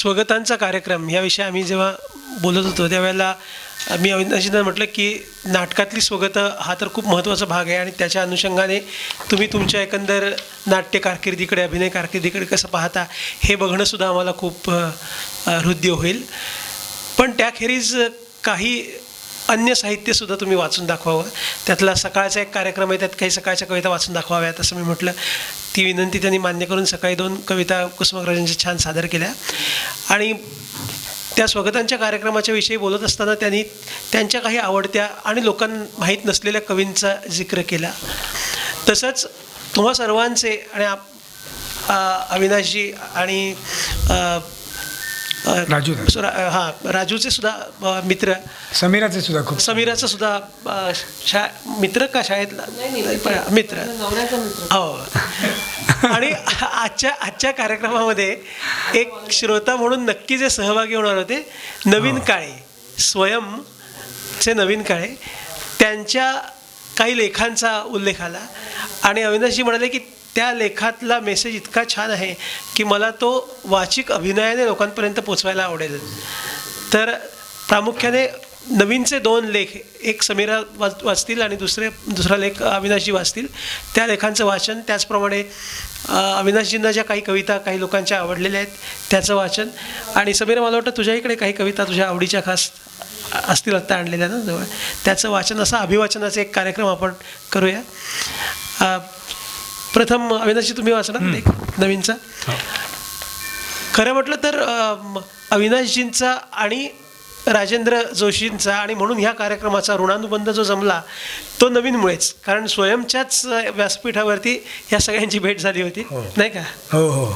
स्वगतांचा कार्यक्रम याविषयी आम्ही जेव्हा बोलत होतो त्यावेळेला मी अविनाशजींना म्हटलं की नाटकातली स्वगतं हा तर खूप महत्त्वाचा भाग आहे आणि त्याच्या अनुषंगाने तुम्ही तुमच्या एकंदर नाट्य कारकिर्दीकडे अभिनय कारकिर्दीकडे कसं पाहता हे बघणंसुद्धा आम्हाला खूप हृद्य होईल. पण त्याखेरीज काही अन्य साहित्यसुद्धा तुम्ही वाचून दाखवावं. त्यातला सकाळचा एक कार्यक्रम आहे, त्यात काही सकाळच्या कविता वाचून दाखवाव्यात असं मी म्हटलं. ती विनंती त्यांनी मान्य करून सकाळी 2 कविता कुसुमाग्रजांच्या छान सादर केल्या. आणि त्या स्वगतांच्या कार्यक्रमाच्या विषयी बोलत असताना त्यांनी त्यांच्या काही आवडत्या आणि लोकांना माहीत नसलेल्या कवींचा जिक्र केला. तसंच तुम्हा सर्वांचे आणि अविनाशजी आणि राजू राजूचे सुद्धा मित्र, समीराचे सुद्धा खूप, समीराचं सुद्धा मित्र का शाळेतला मित्र हो. आणि आजच्या कार्यक्रमामध्ये एक श्रोता म्हणून नक्की जे सहभागी होणार होते नवीन काळे, स्वयंचे नवीन काळे, त्यांच्या काही लेखांचा उल्लेख आला आणि अविनाशजी म्हणाले की त्या लेखातला मेसेज इतका छान आहे की मला तो वाचिक अभिनयाने लोकांपर्यंत पोचवायला आवडेल. तर प्रामुख्याने नवीनचे 2 लेख, एक समीरा वाचतील आणि दुसरा लेख अविनाशजी वाचतील. त्या लेखांचं वाचन, त्याचप्रमाणे अविनाशजींना ज्या काही कविता काही लोकांच्या आवडलेल्या आहेत त्याचं वाचन. आणि समीरा, मला वाटतं तुझ्या इकडे काही कविता तुझ्या आवडीच्या खास असतील आत्ता आणलेल्या ना जवळ, त्याचं वाचन, असा अभिवाचनाचा एक कार्यक्रम आपण करूया. प्रथम अविनाशजी तुम्ही वाचणार लेख नवीनचा. खरं म्हटलं तर अविनाशजींचा आणि राजेंद्र जोशींचा आणि म्हणून ह्या कार्यक्रमाचा ऋणानुबंध जो जमला तो नवीनमुळेच, कारण स्वयंच्याच व्यासपीठावरती ह्या सगळ्यांची भेट झाली होती नाही का. हो हो,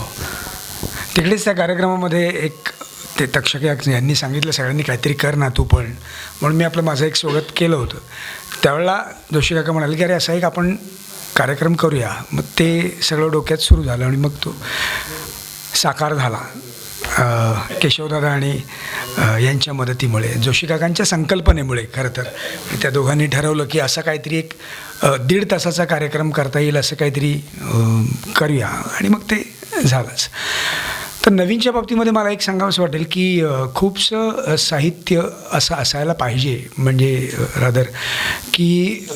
तिकडेच त्या कार्यक्रमामध्ये एक ते तक्षक यांनी सांगितलं सगळ्यांनी काहीतरी कर ना तू पण, म्हणून मी माझं एक स्वागत केलं होतं. त्यावेळेला जोशी काका म्हणाले की अरे असा एक आपण कार्यक्रम करूया. मग ते सगळं डोक्यात सुरू झालं आणि मग तो साकार झाला केशवदादा आणि यांच्या मदतीमुळे, जोशी काकांच्या संकल्पनेमुळे. खरं तर त्या दोघांनी ठरवलं की असं काहीतरी एक 1.5 तासाचा कार्यक्रम करता येईल असं काहीतरी करूया आणि मग ते झालंच. तर नवीनच्या बाबतीमध्ये मला एक सांगावंसं वाटेल की खूपसं साहित्य असं असायला पाहिजे, म्हणजे रादर की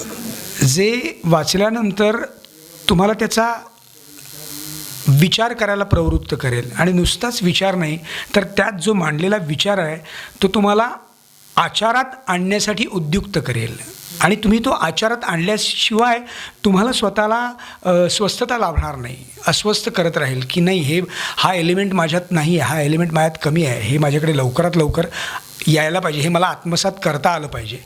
जे वाचल्यानंतर तुम्हाला त्याचा विचार करायला प्रवृत्त करेल. आणि नुसताच विचार नाही तर त्यात जो मांडलेला विचार आहे तो तुम्हाला आचारात आणण्यासाठी उद्युक्त करेल. आणि तुम्ही तो आचारात आणल्याशिवाय तुम्हाला स्वतःला स्वस्थता लाभणार नाही. अस्वस्थ करत राहील की नाही हा एलिमेंट माझ्यात नाही आहे, हा एलिमेंट माझ्यात कमी आहे, हे माझ्याकडे लवकरात लवकर यायला पाहिजे, हे मला आत्मसात करता आलं पाहिजे,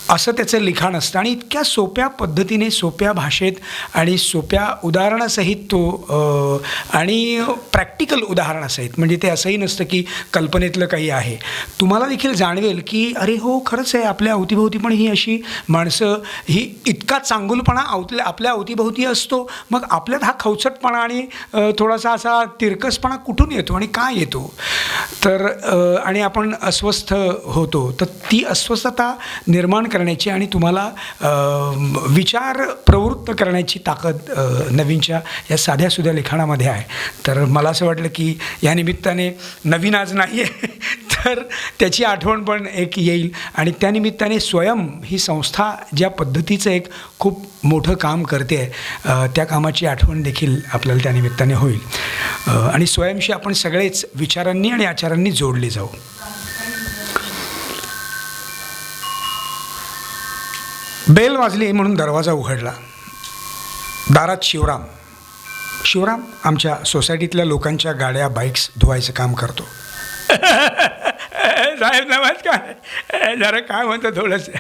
असं त्याचं लिखाण असतं. आणि इतक्या सोप्या पद्धतीने, सोप्या भाषेत आणि सोप्या उदाहरणासहित तो आणि प्रॅक्टिकल उदाहरणासहित, म्हणजे ते असंही नसतं की कल्पनेतलं काही आहे. तुम्हाला देखील जाणवेल की अरे हो खरंच आहे, आपल्या अवतीभोवती पण ही अशी माणसं, ही इतका चांगुलपणा आपल्या अवतीभोवती असतो, मग आपल्यात हा खवचटपणा आणि थोडासा असा तिरकसपणा कुठून येतो आणि का येतो. तर आणि आपण अस्वस्थ होतो, तर ती अस्वस्थता निर्माण करण्याची आणि तुम्हाला विचार प्रवृत्त करण्याची ताकद नवीनच्या या साध्यासुध्या लिखाणामध्ये आहे. तर मला असं वाटलं की या निमित्ताने नवीन आज नाही आहे तर त्याची आठवण पण एक येईल. आणि त्यानिमित्ताने स्वयं ही संस्था ज्या पद्धतीचं एक खूप मोठं काम करते आहे त्या कामाची आठवण देखील आपल्याला त्या निमित्ताने होईल. आणि स्वयंशी आपण सगळेच विचारांनी आणि आचारांनी जोडले जाऊ. बेल वाजली म्हणून दरवाजा उघडला. दारात शिवराम आमच्या सोसायटीतल्या लोकांच्या गाड्या बाईक्स धुवायचं काम करतो. साहेब नमस्कार, जरा काय म्हणतो थोडंसं.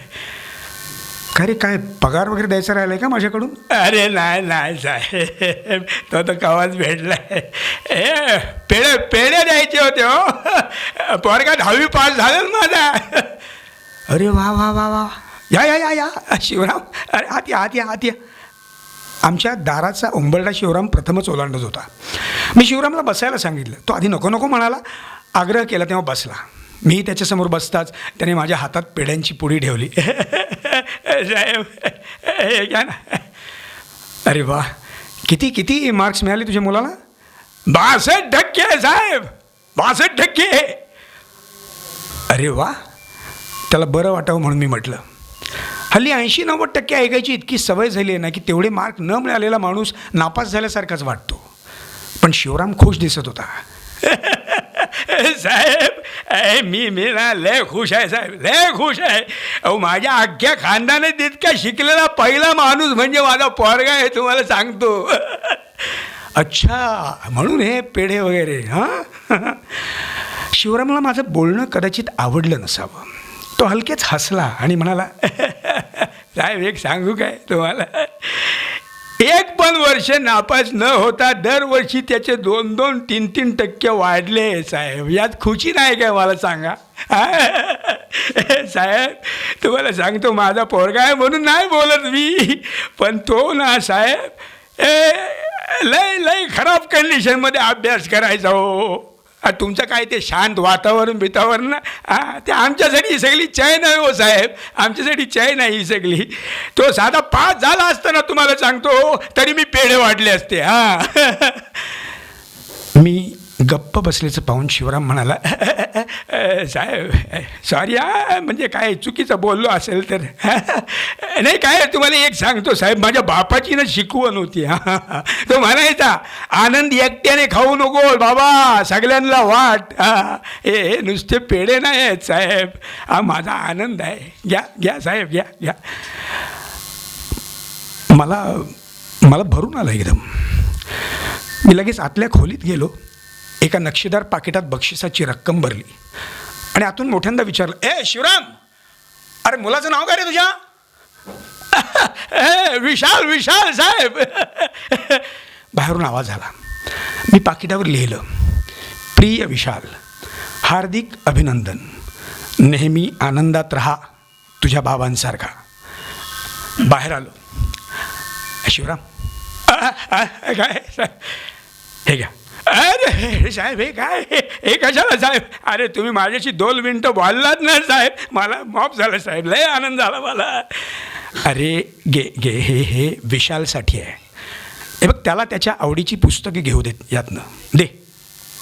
काय रे, काय पगार वगैरे द्यायचा राहिला आहे का माझ्याकडून? अरे नाही साहेब, तो तर कवाच भेटलाय. पेढे द्यायचे होते हो, पोरगा 10वी पास झालं माझा. अरे वा वा वा वा, या शिवराम, अरे आत या. आमच्या दाराचा उंबरडा शिवराम प्रथमच ओलांडत होता. मी शिवरामला बसायला सांगितलं, तो आधी नको म्हणाला. आग्रह केला तेव्हा बसला. मी त्याच्यासमोर बसताच त्याने माझ्या हातात पेढ्यांची पुडी ठेवली. साहेब हे घ्या ना. अरे वा, किती मार्क्स मिळाले तुझ्या मुलाला? 62% साहेब. 62%. अरे वा, त्याला बरं वाटावं म्हणून मी म्हटलं. हल्ली 80-90% ऐकायची इतकी सवय झाली आहे ना की तेवढे मार्क न मिळालेला माणूस नापास झाल्यासारखाच वाटतो. पण शिवराम खुश दिसत होता. साहेब मी ना लय खुश आहे साहेब, लय खुश आहे. अहो माझ्या अख्ख्या खानदानात इतका शिकलेला पहिला माणूस म्हणजे माझा पोरगा आहे, तुम्हाला सांगतो. अच्छा, म्हणून हे पेढे वगैरे. हां, शिवरामला माझं बोलणं कदाचित आवडलं नसावं. तो हलकेच हसला आणि म्हणाला, साहेब एक सांगू काय तुम्हाला, 1 पण वर्ष नापास न होता दरवर्षी त्याचे 2-2, 3-3% वाढले साहेब. यात खुशी नाही काय मला सांगा. साहेब तुम्हाला सांगतो, माझा पोरगा आहे म्हणून नाही बोलत मी, पण तो ना साहेब लय खराब कंडिशनमध्ये अभ्यास करायचा हो. तुमचं काय ते शांत वातावरण ना, ते आमच्यासाठी सगळी चैन आहे हो साहेब, आमच्यासाठी चैन आहे ही सगळी. तो साधा पास झाला असताना तुम्हाला सांगतो तरी मी पेढे वाढले असते. मी गप्प बसल्याचं पाहून शिवराम म्हणाला, साहेब सॉरी म्हणजे काय चुकीचं बोललो असेल तर. नाही काय, तुम्हाला एक सांगतो साहेब, माझ्या बापाची ना शिकवण होती. तो म्हणायचा, आनंद एकट्याने खाऊ नको बाबा, सगळ्यांना वाट. हे नुसते पेढे नाही आहेत साहेब, हा माझा आनंद आहे. घ्या घ्या साहेब, घ्या घ्या. मला भरून आलं एकदम. मी लगेच आतल्या खोलीत गेलो, एका नक्षीदार पाकिटात बक्षिसाची रक्कम भरली आणि आतून मोठ्यांदा विचारलं, ए शिवराम, अरे मुलाचं नाव काय रे तुझ्या? विशाल साहेब. बाहेरून आवाज आला. मी पाकिटावर लिहिलं, प्रिय विशाल, हार्दिक अभिनंदन, नेहमी आनंदात राहा, तुझ्या बाबांसारखा. बाहेर आलो. शिवराम काय हे घ्या. अरे साहेब हे काय, हे कशाला साहेब? अरे तुम्ही माझ्याशी 2 मिनटं बोललात ना साहेब, मला माफ झालं साहेब, लय आनंद झाला मला. अरे घे हे विशालसाठी आहे. हे बघ, त्याला त्याच्या आवडीची पुस्तके घेऊ देत यातनं. दे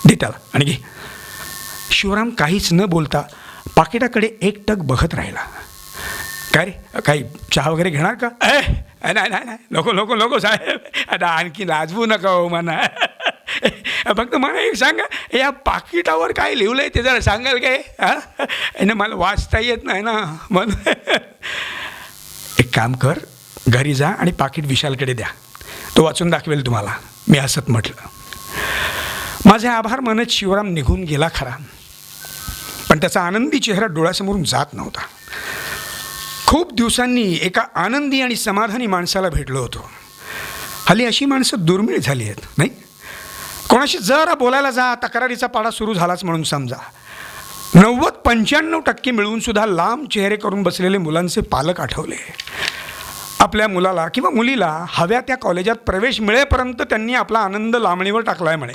त्याला आणि घे. शिवराम काहीच न बोलता पाकिटाकडे एकटक बघत राहिला. काय रे, काही चहा वगैरे घेणार का? नाही नको साहेब, आता आणखी लाजवू नका हो म्हणा. फक्त मला एक सांगा, या पाकिटावर काय लिहिलं आहे ते जरा सांगाल काय? ना मला वाचता येत नाही ना म्हणून. एक काम कर, घरी जा आणि पाकिट विशालकडे द्या, तो वाचून दाखवेल तुम्हाला. मी हसत म्हटलं. माझे आभार म्हणत शिवराम निघून गेला खरा, पण त्याचा आनंदी चेहरा डोळ्यासमोरून जात नव्हता. खूप दिवसांनी एका आनंदी आणि समाधानी माणसाला भेटलो होतो. हल्ली अशी माणसं दुर्मिळ झाली आहेत नाही. कोणाशी जरा बोलायला जा, तक्रारीचा पाडा सुरू झालाच म्हणून समजा. 90-95% मिळूनसुद्धा लांब चेहरे करून बसलेले मुलांचे पालक आठवले. आपल्या मुलाला किंवा मुलीला हव्या त्या कॉलेजात प्रवेश मिळेपर्यंत त्यांनी आपला आनंद लांबणीवर टाकला आहे म्हणे.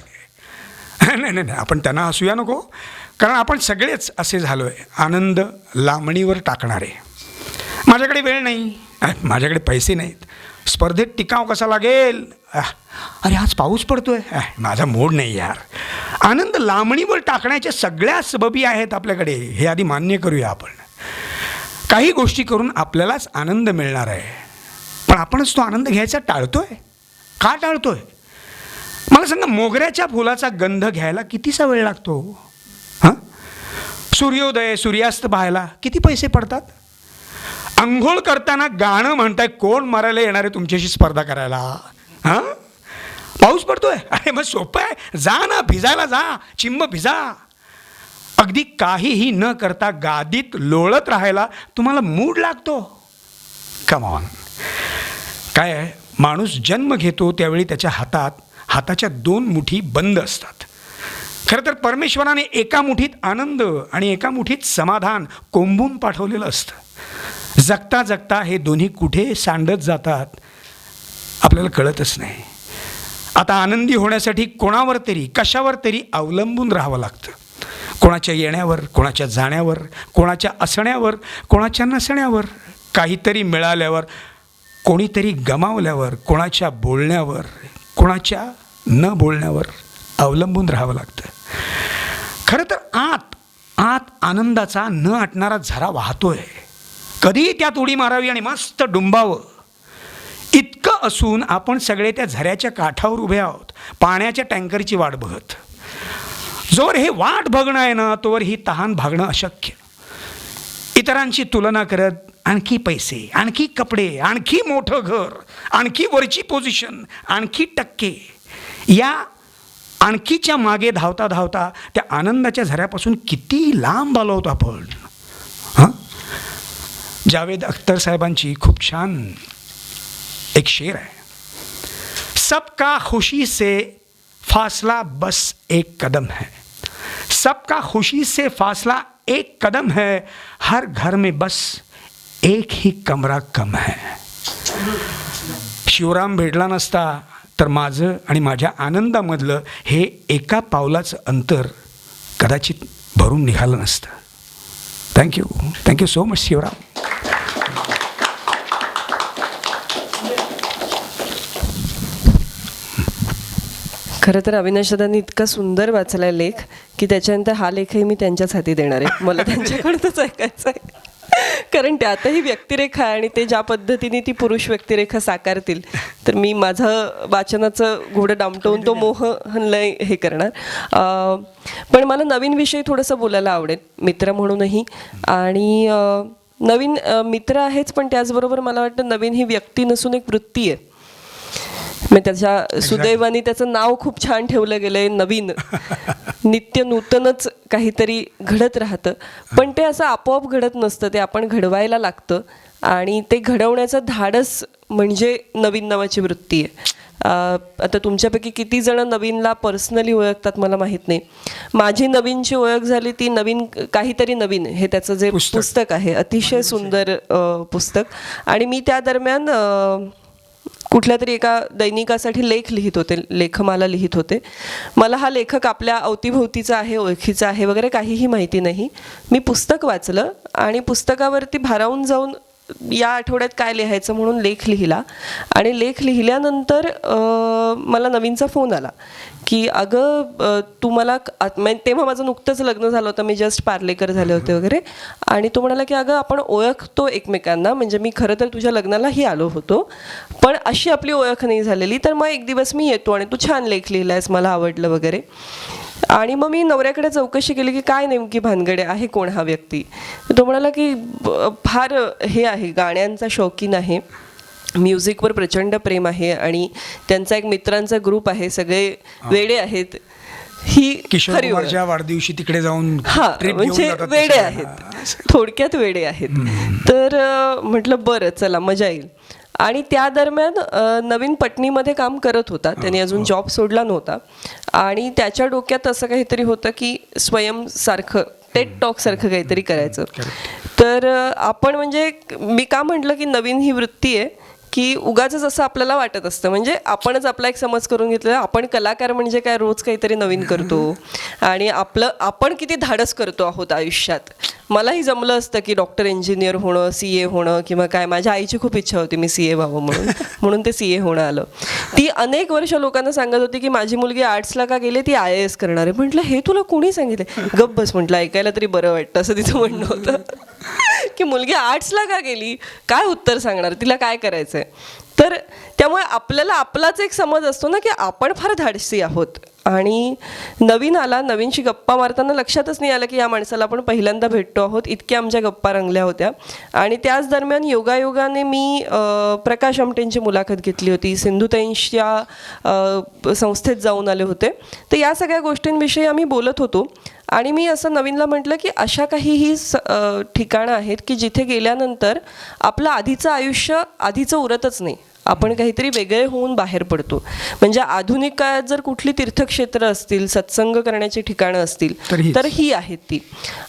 नाही, आपण त्यांना हसूया नको, कारण आपण सगळेच असे झालो आहे, आनंद लांबणीवर टाकणारे. माझ्याकडे वेळ नाही, माझ्याकडे पैसे नाहीत, स्पर्धेत टिकाव कसा लागेल, अरे आज पाऊस पडतोय, माझा मूड नाही यार. आनंद लांबणीवर टाकण्याच्या सगळ्या सबबी आहेत आपल्याकडे, हे आधी मान्य करूया आपण. काही गोष्टी करून आपल्यालाच आनंद मिळणार आहे, पण आपणच तो आनंद घ्यायचा टाळतोय. का टाळतोय? मला सांगा, मोगऱ्याच्या फुलाचा गंध घ्यायला कितीसा वेळ लागतो? सूर्योदय सूर्यास्त पाहायला किती पैसे पडतात? अंघोळ करताना गाणं म्हणताय, कोण मारायला येणार आहे तुमच्याशी स्पर्धा करायला? पाऊस पडतोय, अरे मग सोपं आहे, जा ना, भिजायला जा, चिंब भिजा. अगदी काहीही न करता गादीत लोळत राहायला तुम्हाला मूड लागतो. Come on. काय आहे, माणूस जन्म घेतो त्यावेळी त्याच्या हाताच्या 2 मुठी बंद असतात. खरं तर परमेश्वराने एका मुठीत आनंद आणि एका मुठीत समाधान कोंबून पाठवलेलं असतं. जगता जगता हे दोन्ही कुठे सांडत जातात आपल्याला कळतच नाही. आता आनंदी होण्यासाठी कोणावर तरी कशावर तरी अवलंबून राहावं लागतं. कोणाच्या येण्यावर, कोणाच्या जाण्यावर, कोणाच्या असण्यावर, कोणाच्या नसण्यावर, काहीतरी मिळाल्यावर, कोणीतरी गमावल्यावर, कोणाच्या बोलण्यावर, कोणाच्या न बोलण्यावर अवलंबून राहावं लागतं. खरं तर आत आत आनंदाचा न आटणारा झरा वाहतोय. कधी त्यात उडी मारावी आणि मस्त डुंबावं इतकं असून आपण सगळे त्या झऱ्याच्या काठावर उभे आहोत, पाण्याच्या टँकरची वाट बघत. जोवर हे वाट बघणं आहे ना, तोवर ही तहान भागणं अशक्य. इतरांची तुलना करत आणखी पैसे, आणखी कपडे, आणखी मोठं घर, आणखी वरची पोझिशन, आणखी टक्के, या आणखीच्या मागे धावता धावता त्या आनंदाच्या झऱ्यापासून किती लांब आलो होतो आपण. हां, जावेद अख्तर साहेबांची खूप छान एक शेर आहे. सबका खुशी से फासला बस एक कदम है, सबका खुशी से फासला एक कदम है, हर घर में बस एक ही कमरा कम है. शिवराम भेटला नसता तर माझं आणि माझ्या आनंदामधलं हे एका पावलाचं अंतर कदाचित भरून निघालं नसतं. Thank you so much Shivram. खरं तर अविनाश दादांनी इतका सुंदर वाचलाय लेख की त्याच्यानंतर हा लेखही मी त्यांच्याच हाती देणार आहे. मला त्यांच्याकडूनच ऐकायचं आहे, कारण त्यातही व्यक्तिरेखा आहे आणि ते ज्या पद्धतीने ती पुरुष व्यक्तिरेखा साकारतील तर मी माझं वाचनाचं घोडं दामटवून तो मोह लय हे करणार. पण मला नवीन विषयी थोडंसं बोलायला आवडेल, मित्र म्हणूनही. आणि नवीन मित्र आहेच, पण त्याचबरोबर मला वाटतं नवीन ही व्यक्ती नसून एक वृत्ती आहे. मग त्याच्या सुदैवाने त्याचं नाव खूप छान ठेवलं गेलंय नवीन. नित्य नूतनच काहीतरी घडत राहतं, पण ते असं आपोआप घडत नसतं, ते आपण घडवायला लागतं. आणि ते घडवण्याचं धाडस म्हणजे नवीन नावाची वृत्ती आहे. आता तुमच्यापैकी किती जण नवीनला पर्सनली ओळखतात मला माहीत नाही. माझी नवीनची ओळख झाली ती नवीन काहीतरी नवीन हे त्याचं जे पुस्तक आहे, अतिशय सुंदर पुस्तक. आणि मी त्या दरम्यान कुठल्या तरी एका दैनिकासाठी लेख लिहित होते, लेखमाला लिहित होते. मला हा लेखक आपल्या अवतीभोवतीचा आहे, ओळखीचा आहे वगैरे काहीही माहिती नाही. मी पुस्तक वाचलं आणि पुस्तकावरती भारावून जाऊन या आठवड्यात काय लिहायचं म्हणून लेख लिहिला. आणि लेख लिहिल्यानंतर मला नवीनचा फोन आला की अगं तू मला, तेव्हा माझं नुकतंच लग्न झालं होतं, मी जस्ट पार्लेकर झाले होते वगैरे. आणि तो म्हणाला की अगं आपण ओळखतो एकमेकांना, म्हणजे मी खरं तर तुझ्या लग्नालाही आलो होतो पण अशी आपली ओळख नाही झालेली, तर मग एक दिवस मी येतो आणि तू छान लेख लिहिलायस, मला आवडलं वगैरे. आणि मग मी नवऱ्याकडे चौकशी केली की काय नेमकी भानगडे आहे, कोण हा व्यक्ती. तो म्हणाला की फार हे आहे, गाण्यांचा शौकीन आहे, म्युझिकवर प्रचंड प्रेम आहे आणि त्यांचा एक मित्रांचा ग्रुप आहे, सगळे वेडे आहेत. ही किशोर कुमारच्या वाढदिवशी तिकडे जाऊन म्हणजे वेडे आहेत, थोडक्यात वेडे आहेत. तर म्हटलं बरं चला मजा येईल. आणि त्या दरम्यान नवीन पटणीमध्ये काम करत होता, त्याने अजून जॉब सोडला नव्हता. आणि त्याच्या डोक्यात असं काहीतरी होतं की स्वयंसारखं टेड टॉक सारखं काहीतरी करायचं. तर आपण म्हणजे मी का म्हटलं की नवीन ही वृत्ती आहे की उगाचच असं आपल्याला वाटत असतं, म्हणजे आपणच आपला एक समज करून घेतलेला, आपण कलाकार म्हणजे काय रोज काहीतरी नवीन करतो आणि आपण किती धाडस करतो आहोत आयुष्यात. मलाही जमलं असतं की डॉक्टर, इंजिनियर होणं, CA होणं किंवा काय. माझ्या आईची खूप इच्छा होती मी CA व्हावं म्हणून ते CA होणं आलं. ती अनेक वर्ष लोकांना सांगत होती की माझी मुलगी आर्ट्सला का गेली, ती IAS करणार आहे. म्हटलं हे तुला कोणी सांगितलं, गप्प बस म्हटलं, ऐकायला तरी बरं वाटतं, असं तिचं म्हणणं होतं. की मुलगी आर्ट्सला का गेली, काय उत्तर सांगणार, तिला काय करायचं आहे. तर त्यामुळे आपल्याला आपलाच एक समज असतो ना की आपण फार धाडसी आहोत. आणि नवीन आला, नवीनशी गप्पा मारताना लक्षातच नाही आलं की या माणसाला आपण पहिल्यांदा भेटतो आहोत, इतक्या आमच्या गप्पा रंगल्या होत्या. आणि त्याच दरम्यान योगायोगाने मी प्रकाश आमटेंची मुलाखत घेतली होती, सिंधुताईंच्या संस्थेत जाऊन आले होते. तर या सगळ्या गोष्टींविषयी आम्ही बोलत होतो. आणि मी असं नवीनला म्हटलं की अशा काहीही ठिकाणं आहेत की जिथे गेल्यानंतर आपलं आधीचं आयुष्य आधीचं उरतच नाही, आपण काहीतरी वेगळे होऊन बाहेर पडतो. म्हणजे आधुनिक काळात जर कुठली तीर्थक्षेत्र असतील, सत्संग करण्याची ठिकाणं असतील तर ही आहेत ती.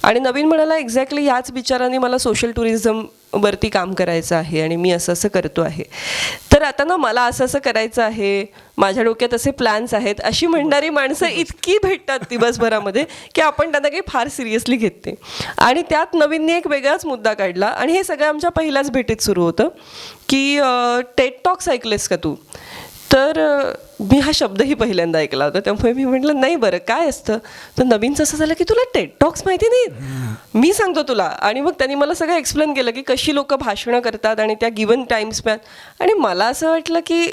आणि नवीन म्हणाला एक्झॅक्टली ह्याच विचाराने मला सोशल टुरिझम वरती काम करायचं आहे आणि मी असं करतो आहे. तर आता ना मला असं करायचं आहे, माझ्या डोक्यात असे प्लॅन्स आहेत, अशी म्हणणारी माणसं इतकी भेटतात दिवसभरामध्ये की आपण त्यांना काही फार सिरियसली घेत नाही. आणि त्यात नवीनने एक वेगळाच मुद्दा काढला आणि हे सगळं आमच्या पहिल्याच भेटीत सुरू होतं की टेड टॉक्स ऐकलेस का तू. तर मी हा शब्दही पहिल्यांदा ऐकला होता, त्यामुळे मी म्हटलं नाही बरं काय असतं. तर नवीनचं असं झालं की तुला टेड टॉक्स माहिती नाहीत, मी सांगतो तुला. आणि मग त्यांनी मला सगळं एक्सप्लेन केलं की कशी लोक भाषणं करतात आणि त्या गिवन टाइम स्पॅन. आणि मला असं वाटलं की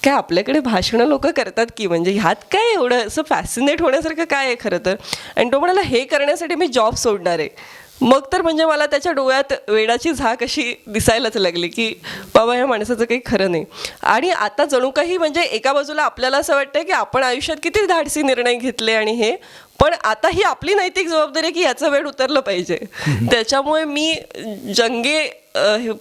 काय आपल्याकडे भाषणं लोक करतात की, म्हणजे ह्यात काय एवढं असं फॅसिनेट होण्यासारखं काय आहे खरं तर. आणि तो म्हणाला हे करण्यासाठी मी जॉब सोडणार आहे. मग तर म्हणजे मला त्याच्या डोळ्यात वेडाची झाक अशी दिसायलाच लागली की बाबा ह्या माणसाचं काही खरं नाही. आणि आता जणू काही म्हणजे एका बाजूला आपल्याला असं वाटतं की आपण आयुष्यात किती धाडसी निर्णय घेतले आणि हे, पण आता ही आपली नैतिक जबाबदारी आहे की याचं वेळ उतरलं पाहिजे. त्याच्यामुळे मी जंगे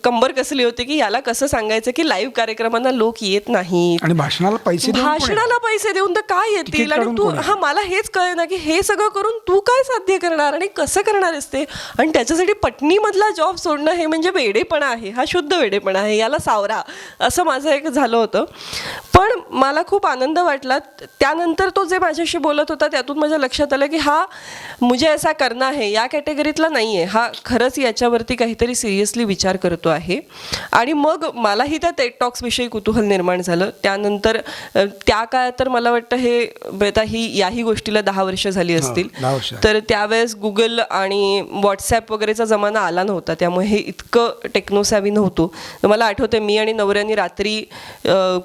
कंबर कसली होती की याला कसं सांगायचं की लाईव्ह कार्यक्रमांना लोक येत नाहीत आणि भाषणाला पैसे देऊन पण भाषणाला पैसे देऊन तर काय येतील. तिकीट आणि काढून तू कोण? हा मला हेच कळे ना की हे सगळं करून तू काय साध्य करणार आणि कसं करणार आहेस ते. आणि त्याच्यासाठी पटणीमधला जॉब सोडणं हे म्हणजे वेडेपणा आहे, हा शुद्ध वेडेपणा आहे, याला सावरा, असं माझं एक झालं होतं. पण मला खूप आनंद वाटला. त्यानंतर तो जे माझ्याशी बोलत होता त्यातून माझ्या लक्षात आलं की हा मुझे ऐसा करना है या कॅटेगरीतला नाही आहे, हा खरंच याच्यावरती काहीतरी सिरियसली विचार करतो आहे. आणि मग मलाही त्या टेड टॉक्सविषयी कुतूहल निर्माण झालं. त्यानंतर त्या काळात तर मला वाटतं हे आता याही गोष्टीला 10 वर्ष झाली असतील. 10 वर्ष. तर त्यावेळेस गुगल आणि व्हॉट्सॲप वगैरेचा जमाना आला नव्हता, त्यामुळे हे इतकं टेक्नोसॅव्ही नव्हतं. मला आठवतं मी आणि नवऱ्यानी रात्री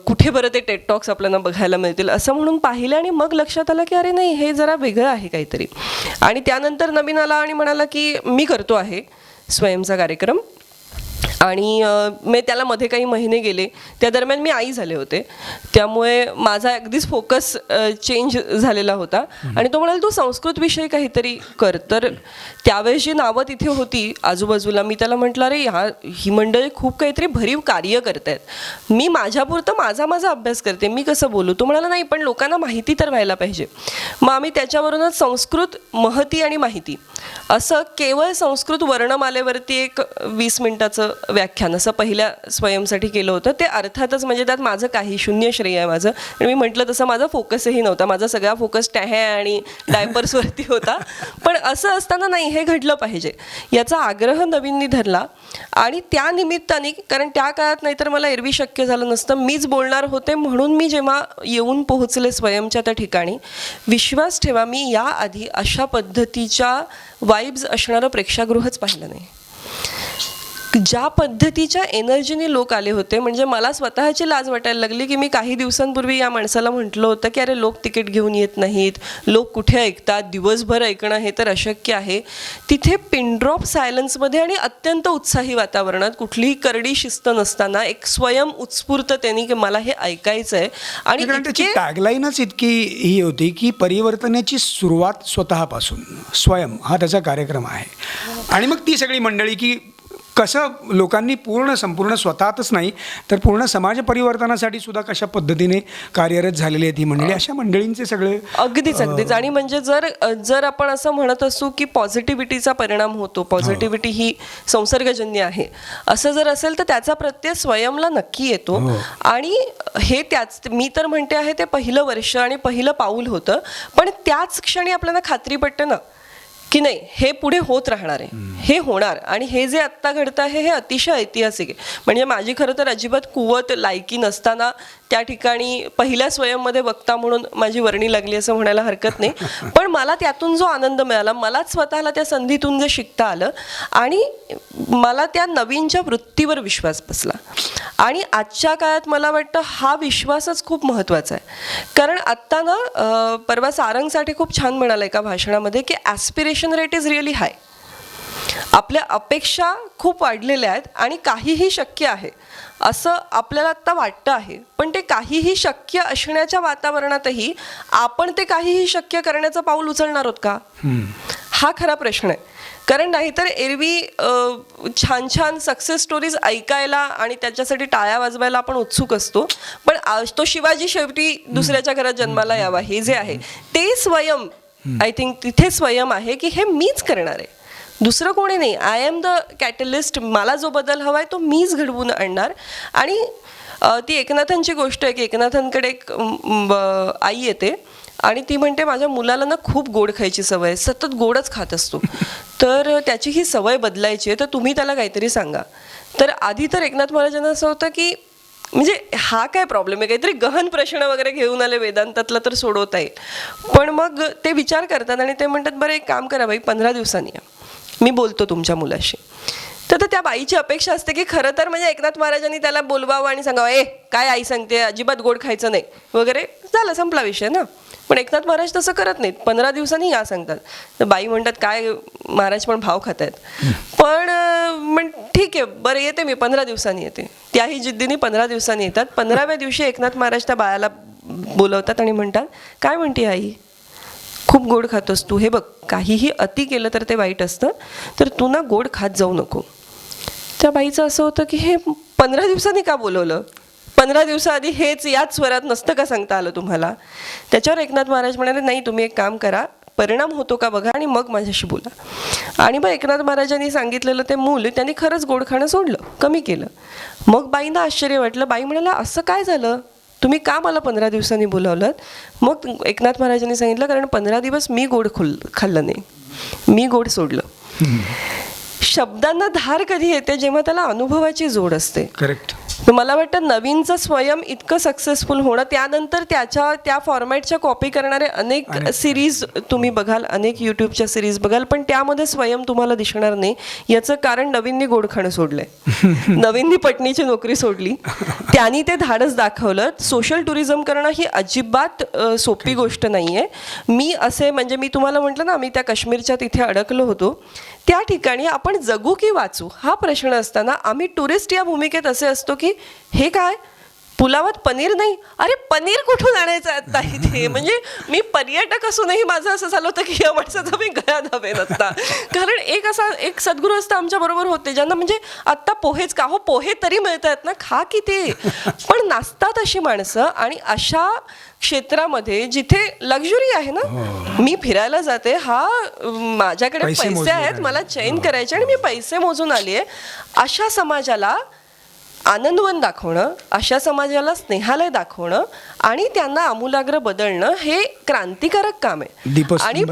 कुठे बरं ते टेड टॉक्स आपल्याला बघायला मिळतील असं म्हणून पाहिलं. आणि मग लक्षात आलं की अरे नाही हे जरा वेगळं आहे काहीतरी. आणि त्यानंतर नवीन आला आणि म्हणाला की मी करतो आहे स्वयंचा कार्यक्रम. आणि मी त्याला मध्ये काही महिने गेले, त्या दरम्यान मी आई झाले होते, त्यामुळे माझा अगदीच फोकस चेंज झालेला होता. आणि तो म्हणाला तू संस्कृतविषयी काहीतरी कर. तर त्यावेळेस जी नावं तिथे होती आजूबाजूला, मी त्याला म्हटलं अरे ही मंडळी खूप काहीतरी भरीव कार्य करतायत, मी माझ्यापुरतं माझा अभ्यास करते, मी कसं बोलू. तो म्हणाला नाही पण लोकांना माहिती तर व्हायला पाहिजे. मग आम्ही त्याच्यावरूनच संस्कृत महती आणि माहिती असं केवळ संस्कृत वर्णमालेवरती एक 20 मिनिटाचं व्याख्यान असं पहिल्या स्वयंसाठी केलं होतं. ते अर्थातच म्हणजे त्यात माझं काही शून्य श्रेय आहे माझं. आणि मी म्हटलं तसं माझा फोकसही नव्हता, माझा सगळा फोकस टॅहे आणि डायपर्सवरती होता. पण असं असताना नाही हे घडलं पाहिजे याचा आग्रह नवीननी धरला. आणि त्या निमित्ताने, कारण त्या काळात नाहीतर मला एरवी शक्य झालं नसतं, मीच बोलणार होते म्हणून मी जेव्हा येऊन पोहोचले स्वयंच्या त्या ठिकाणी, विश्वास ठेवा मी याआधी अशा पद्धतीच्या वाईब्स असणारं प्रेक्षागृहच पाहिलं नाही. ज्या पद्धतीच्या एनर्जीने लोक आले होते, म्हणजे मला स्वतःची लाज वाटायला लागली की मी काही दिवसांपूर्वी या माणसाला म्हटलं होतं की अरे लोक तिकीट घेऊन येत नाहीत, लोक कुठे ऐकतात, दिवसभर ऐकणं हे तर अशक्य आहे. तिथे पिनड्रॉप सायलन्समध्ये आणि अत्यंत उत्साही वातावरणात, कुठलीही करडी शिस्त नसताना, एक स्वयं उत्स्फूर्ततेने की मला हे ऐकायचं आहे. आणि त्याची टॅगलाईनच इतकी ही होती की परिवर्तनाची सुरुवात स्वतःपासून, स्वयं हा त्याचा कार्यक्रम आहे. आणि मग ती सगळी मंडळी की कसं लोकांनी संपूर्ण स्वतःच नाही तर पूर्ण समाज परिवर्तनासाठी सुद्धा कशा पद्धतीने कार्यरत झालेली आहे ती मंडळी, अशा मंडळींचे सगळे अगदीच. आणि म्हणजे जर आपण असं म्हणत असू की पॉझिटिव्हिटीचा परिणाम होतो, पॉझिटिव्हिटी ही संसर्गजन्य आहे, असं जर असेल तर त्याचा प्रत्यय स्वयंला नक्की येतो. आणि हे मी तर म्हणते आहे ते पहिलं वर्ष आणि पहिलं पाऊल होतं. पण त्याच क्षणी आपल्याला खात्री पटते ना की नाही हे पुढे होत राहणार आहे, हे होणार. आणि हे जे आत्ता घडतं आहे हे अतिशय ऐतिहासिक आहे. म्हणजे माझी खरं तर अजिबात कुवत लायकी नसताना त्या ठिकाणी पहिल्या स्वयंमध्ये वक्ता म्हणून माझी वर्णी लागली असं म्हणायला हरकत नाही. पण मला त्यातून जो आनंद मिळाला, मलाच स्वतःला त्या संधीतून जे शिकता आलं आणि मला त्या नवीनच्या वृत्तीवर विश्वास बसला. आणि आजच्या काळात मला वाटतं हा विश्वासच खूप महत्त्वाचा आहे. कारण आत्ता ना परवा सारंगसाठी खूप छान म्हणाला एका भाषणामध्ये की ॲस्पिरेशन रेट इज रिअली हाय. आपल्या अपेक्षा खूप वाढलेल्या आहेत आणि काहीही शक्य आहे असं आपल्याला आत्ता वाटतं आहे. पण ते काहीही शक्य असण्याच्या वातावरणातही आपण ते काहीही शक्य करण्याचं पाऊल उचलणार आहोत का, हा खरा प्रश्न आहे. कारण नाहीतर एरवी छान छान सक्सेस स्टोरीज ऐकायला आणि त्याच्यासाठी टाळ्या वाजवायला आपण उत्सुक असतो. पण तो शिवाजी शेवटी दुसऱ्याच्या घरात जन्माला यावा हे जे आहे ते स्वयं, आय थिंक तिथे स्वयं आहे की हे मीच करणार आहे, दुसरं कोणी नाही. I am the catalyst. मला जो बदल हवा आहे तो मीच घडवून आणणार. आणि ती एकनाथांची गोष्ट आहे की एकनाथांकडे एक आई येते आणि ती म्हणते माझ्या मुलाला ना खूप गोड खायची सवय आहे, सतत गोडच खात असतो, तर त्याची ही सवय बदलायची आहे, तर तुम्ही त्याला काहीतरी सांगा. तर आधी तर एकनाथ महाराजांना असं होतं की म्हणजे हा काय प्रॉब्लेम आहे, काहीतरी गहन प्रश्न वगैरे घेऊन आले वेदांतातला तर सोडवता येईल. पण मग ते विचार करतात आणि ते म्हणतात बरं एक काम करा बाई, 15 दिवसांनी या, मी बोलतो तुमच्या मुलाशी. तर त्या बाईची अपेक्षा असते की खरं तर म्हणजे एकनाथ महाराजांनी त्याला बोलवावं आणि सांगावं, ए काय आई सांगते, अजिबात गोड खायचं नाही वगैरे, झालं संपला विषय ना. पण एकनाथ महाराज तसं करत नाहीत, 15 दिवसांनी या सांगतात. तर बाई म्हणतात काय महाराज पण भाव खात आहेत. पण ठीक आहे बरं येते मी, 15 दिवसांनी येते. त्याही जिद्दीने 15 दिवसांनी येतात. 15व्या दिवशी एकनाथ महाराज त्या बायाला बोलवतात आणि म्हणतात, काय म्हणते आई, खूप गोड खातोस तू, हे बघ काहीही अति केलं तर ते वाईट असतं, तर तू ना गोड खात जाऊ नको. त्या बाईचं असं होतं की हे 15 दिवसांनी का बोलवलं, 15 दिवसाआधी हेच याच स्वरात नसतं का सांगता आलं तुम्हाला. त्याच्यावर एकनाथ महाराज म्हणाले, नाही तुम्ही एक काम करा, परिणाम होतो का बघा आणि मग माझ्याशी बोला. आणि मग एकनाथ महाराजांनी सांगितलेलं ते मूल त्यांनी खरंच गोड खाणं सोडलं, कमी केलं. मग बाईंना आश्चर्य वाटलं. बाई म्हणाल्या, असं काय झालं, तुम्ही का मला 15 दिवसांनी बोलावलं. मग एकनाथ महाराजांनी सांगितलं, कारण 15 दिवस मी गोड खाल्लं नाही, मी गोड सोडलं. शब्दांना धार कधी येते, जेव्हा त्याला अनुभवाची जोड असते. करेक्ट. मला वाटतं नवीनचं स्वयं इतकं सक्सेसफुल होणं, त्यानंतर त्या फॉर्मॅटच्या कॉपी करणारे अनेक सिरीज तुम्ही बघाल, अनेक यूट्यूबच्या सिरीज बघाल, पण त्यामध्ये स्वयं तुम्हाला दिसणार नाही. याचं कारण नवीननी गोड खाणं सोडलंय, नवीननी पटणीची नोकरी सोडली, त्यांनी ते धाडस दाखवलं. सोशल टुरिझम करणं ही अजिबात सोपी गोष्ट नाहीये. मी तुम्हाला म्हटलं ना, आम्ही त्या काश्मीरच्या तिथे अडकलो होतो, त्या ठिकाणी आपण जगू की वाचू हा प्रश्न असताना आम्ही टुरिस्ट या भूमिकेत असे असतो की हे काय पुलावात पनीर नाही, अरे पनीर कुठून आणायचं आता इथे. म्हणजे मी पर्यटक असूनही माझं असं झालं होतं की या माणसाचा मी गळा दाबेन आता. कारण एक सद्गुरू असतं आमच्या बरोबर होते, ज्यांना म्हणजे आत्ता पोहेच का हो, पोहे तरी मिळत आहेत ना, खा की ते. पण नसतात अशी माणसं. आणि अशा क्षेत्रामध्ये जिथे लक्झरी आहे ना, मी फिरायला जाते, हा माझ्याकडे पैसे आहेत, मला चैन करायचे आणि मी पैसे मोजून आली आहे, अशा समाजाला आनंदवन दाखवणं, अशा समाजाला स्नेहालय दाखवणं आणि त्यांना आमूलाग्र बदलणं हे क्रांतिकारक काम आहे. आणि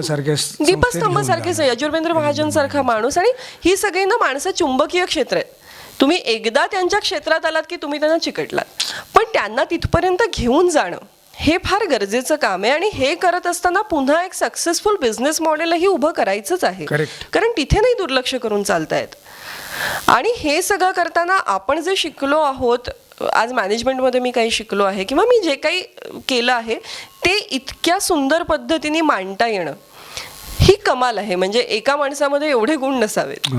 दीपस्तंभासारखेच यजुर्वेंद्र महाजन सारखा माणूस, आणि ही सगळी ना माणसं चुंबकीय क्षेत्र आहेत. तुम्ही एकदा त्यांच्या क्षेत्रात आलात की तुम्ही त्यांना चिकटलात, पण त्यांना तिथपर्यंत घेऊन जाणं हे फार गरजेचं काम आहे. आणि हे करत असताना पुन्हा एक सक्सेसफुल बिझनेस मॉडेलही उभं करायचंच आहे, कारण तिथे नाही दुर्लक्ष करून चालतायत. आणि हे सगळं करताना आपण जे शिकलो आहोत आज मॅनेजमेंटमध्ये, मी काही शिकलो आहे किंवा मी जे काही केलं आहे ते इतक्या सुंदर पद्धतीने मांडता येणं ही कमाल आहे. म्हणजे एका माणसामध्ये एवढे गुण नसावेत.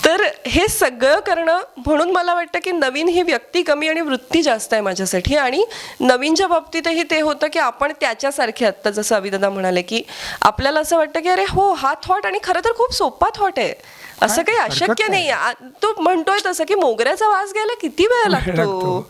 तर हे सगळं करणं, म्हणून मला वाटतं की नवीन ही व्यक्ती कमी आणि वृत्ती जास्त आहे माझ्यासाठी. आणि नवीनच्या बाबतीतही ते होतं की आपण त्याच्यासारखे, आत्ता जसं अविदादा म्हणाले की आपल्याला असं वाटतं की अरे हो हा थॉट, आणि खरं तर खूप सोपा थॉट आहे, असं काही अशक्य नाही. तो म्हणतोय तसं की मोगऱ्याचा वास घ्यायला किती वेळ लागतो,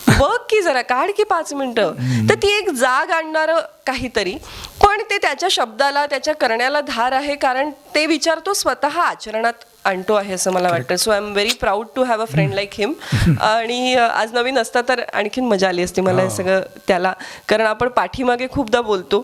बघ की जरा काढ की 5 मिनिटं. तर ती एक जाग आणणारं काहीतरी, पण ते त्याच्या शब्दाला, त्याच्या करण्याला धार आहे, कारण ते विचार तो स्वतः आचरणात आणतो आहे असं मला वाटतं. So I am very proud to have a friend like him. आणि आज नवीन असता तर आणखीन मजा आली असती मला हे सगळं त्याला, कारण आपण पाठीमागे खूपदा बोलतो,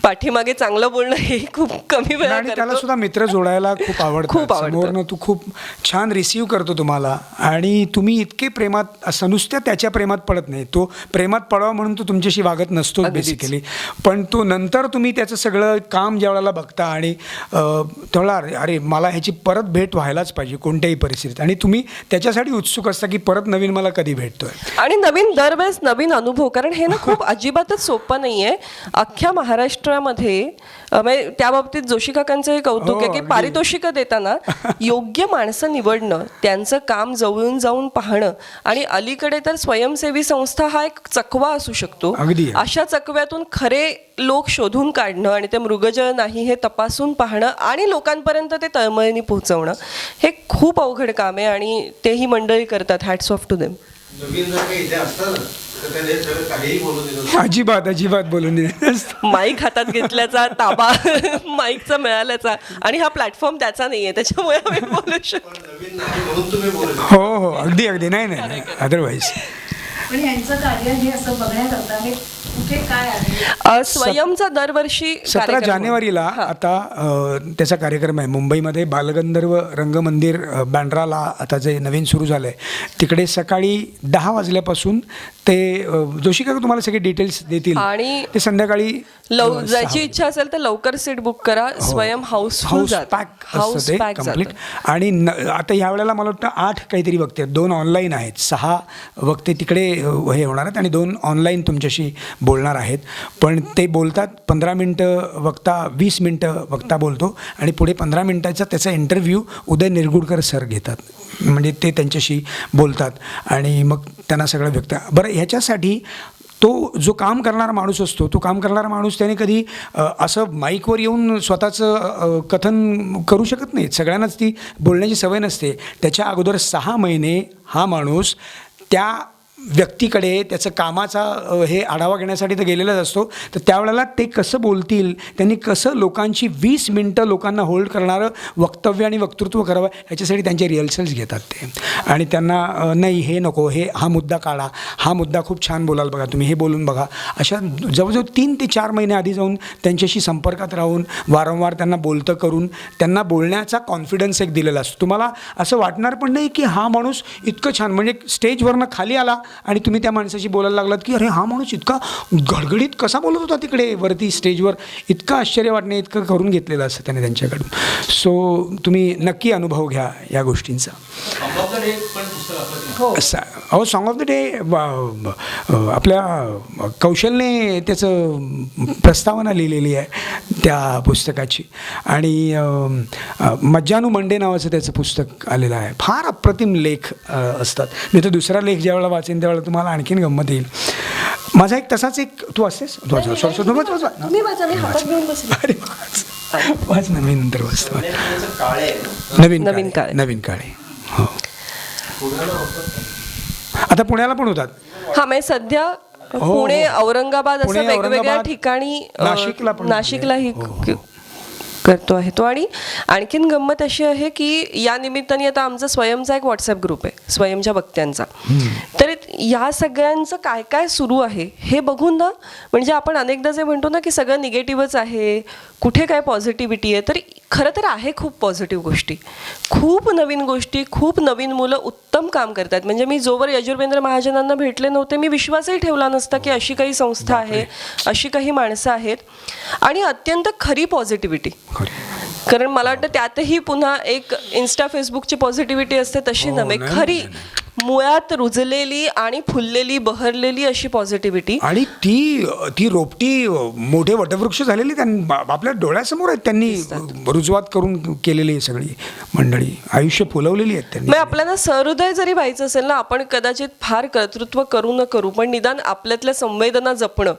पाठीमागे चांगलं बोलणं हे खूप कमी वेळा करतो. त्याला सुद्धा मित्र जोडायला खूप आवडतं. समोरनं तू खूप छान रिसीव्ह करतो तुम्हाला, आणि तुम्ही इतके प्रेमात, असं नुसत्या त्याच्या प्रेमात पडत नाही, तो प्रेमात पडावा म्हणून तो तुमच्याशी वागत नसतो बेसिकली, पण तो नंतर तुम्ही त्याचं सगळं काम ज्या वेळेला बघता आणि तेवढा अरे मला ह्याची परत भेट व्हायलाच पाहिजे कोणत्याही परिस्थितीत, आणि तुम्ही त्याच्यासाठी उत्सुक असता की परत नवीन मला कधी भेटतोय, आणि नवीन दरवेळेस नवीन अनुभव. कारण हे ना खूप अजिबातच सोपं नाहीये. अख्ख्या महाराष्ट्रामध्ये त्या बाबतीत जोशी काकांचं हे कौतुक आहे की पारितोषिकं देताना योग्य माणसं निवडणं, त्यांचं काम जवळून जाऊन पाहणं, आणि अलीकडे तर स्वयंसेवी संस्था हा एक चकवा असू शकतो, अशा चकव्यातून खरे लोक शोधून काढणं आणि ते मृगजळ नाही हे तपासून पाहणं आणि लोकांपर्यंत ते तळमळीने पोहोचवणं, हे खूप अवघड काम आहे. आणि तेही मंडळी करतात. Hats off to them. अजिबात बोलून माईक हातात घेतल्याचा ताबा माईकचा मिळाल्याचा, आणि हा प्लॅटफॉर्म त्याचा नाहीये, त्याच्यामुळे आम्ही बोलू शकतो. हो अगदी नाही अदरवाईज. पण यांचं कार्य हे असं बघण्याकरता हे स्वयंचा दरवर्षी 17 कार्यक्रम जानेवारीला आता त्याचा कार्यक्रम आहे मुंबईमध्ये बालगंधर्व रंगमंदिर बँड्राला आता जे नवीन सुरू झालं आहे तिकडे सकाळी 10 वाजल्यापासून ते जोशी काका तुम्हाला सगळे डिटेल्स देतील आणि ते संध्याकाळी जायची इच्छा असेल तर लवकर सीट बुक करा. स्वयं हाऊस पॅक असतं ते कम्प्लीट. आणि आता ह्या वेळेला मला वाटतं 8 काहीतरी वक्ते आहेत, 2 ऑनलाईन आहेत, 6 वक्ते तिकडे हे होणार आहेत आणि 2 ऑनलाईन तुमच्याशी बोलणार आहेत. पण ते बोलतात 15 मिनटं वक्ता, 20 मिनटं वक्ता बोलतो आणि पुढे 15 मिनटाचा त्याचा इंटरव्ह्यू उदय निरगुडकर सर घेतात. म्हणजे ते त्यांच्याशी बोलतात आणि मग त्यांना सगळं व्यक्त. बरं, ह्याच्यासाठी तो जो काम करणारा माणूस असतो, तो काम करणारा माणूस त्याने कधी असं माईकवर येऊन स्वतःचं कथन करू शकत नाही. सगळ्यांनाच ती बोलण्याची सवय नसते. त्याच्या अगोदर 6 महिने हा माणूस त्या व्यक्तीकडे त्याचं कामाचा हे आढावा घेण्यासाठी तर गेलेलाच असतो. तर त्यावेळेला ते कसं बोलतील, त्यांनी कसं लोकांची 20 मिनटं लोकांना होल्ड करणारं वक्तव्य आणि वक्तृत्व करावं ह्याच्यासाठी त्यांचे रिहर्सल्स घेतात ते. आणि त्यांना नाही हे नको, हा मुद्दा काढा, हा मुद्दा खूप छान बोलाल बघा तुम्ही, हे बोलून बघा. अशा जवळजवळ 3 ते 4 महिने आधी जाऊन त्यांच्याशी संपर्कात राहून वारंवार त्यांना बोलतं करून त्यांना बोलण्याचा कॉन्फिडन्स एक दिलेला असतो. तुम्हाला असं वाटणार पण नाही की हा माणूस इतकं छान, म्हणजे स्टेजवरनं खाली आला आणि तुम्ही त्या माणसाशी बोलायला लागलात की अरे हा माणूस इतका गडगडीत कसा बोलत होता तिकडे वरती स्टेजवर, इतकं आश्चर्य वाटणे इतकं करून घेतलेलं असतं त्याने त्यांच्याकडून. सो तुम्ही नक्की अनुभव घ्या या गोष्टींचा. अहो सॉन्ग ऑफ द डे आपल्या कौशलने त्याचं प्रस्तावना लिहिलेली आहे त्या पुस्तकाची. आणि मज्जानू मंडे नावाचं त्याचं पुस्तक आलेलं आहे. फार अप्रतिम लेख असतात. मी तर दुसरा लेख ज्यावेळेला वाचेन त्यावेळेला तुम्हाला आणखीन गंमत येईल. माझा एक तसाच एक, तू असतेस अरे वाच ना, मी नंतर वाचतो. नवीन काळे हो आता पुण्याला पण होतात. हा, म्हणजे सध्या पुणे, औरंगाबाद असं वेगवेगळ्या ठिकाणी, नाशिकलाही करतो आहे तो. आणि आणखीन गंमत अशी आहे की या निमित्ताने आता आमचा स्वयंचा एक व्हॉट्सअप ग्रुप आहे, स्वयंच्या वक्त्यांचा. तर या सगळ्यांचं काय काय सुरू आहे हे बघून ना, म्हणजे आपण अनेकदा जे म्हणतो ना की सगळं निगेटिव्हच आहे, कुठे काय पॉझिटिव्हिटी आहे, तर खरं तर आहे खूप पॉझिटिव्ह गोष्टी, खूप नवीन गोष्टी, खूप नवीन मुलं उत्तम काम करतात. म्हणजे मी जोवर यजुर्वेंद्र महाजनांना भेटले नव्हते मी विश्वासही ठेवला नसता की अशी काही संस्था आहे, अशी काही माणसं आहेत. आणि अत्यंत खरी पॉझिटिव्हिटी, कारण मला वाटतं त्यातही पुन्हा एक इन्स्टा फेसबुकची पॉझिटिव्हिटी असते तशी नव्हे, खरी मुळात रुजलेली आणि फुललेली बहरलेली अशी पॉझिटिव्हिटी. आणि ती रोपटी मोठे वटवृक्ष झालेली आपल्या डोळ्यासमोर आहेत. त्यांनी रुजवात करून केलेली सगळी मंडळी आयुष्य फुलवलेली आहेत त्यांनी. आपल्याला सहृदय जरी व्हायचं असेल ना, आपण कदाचित फार कर्तृत्व करू न करू पण निदान आपल्यातल्या संवेदना जपणं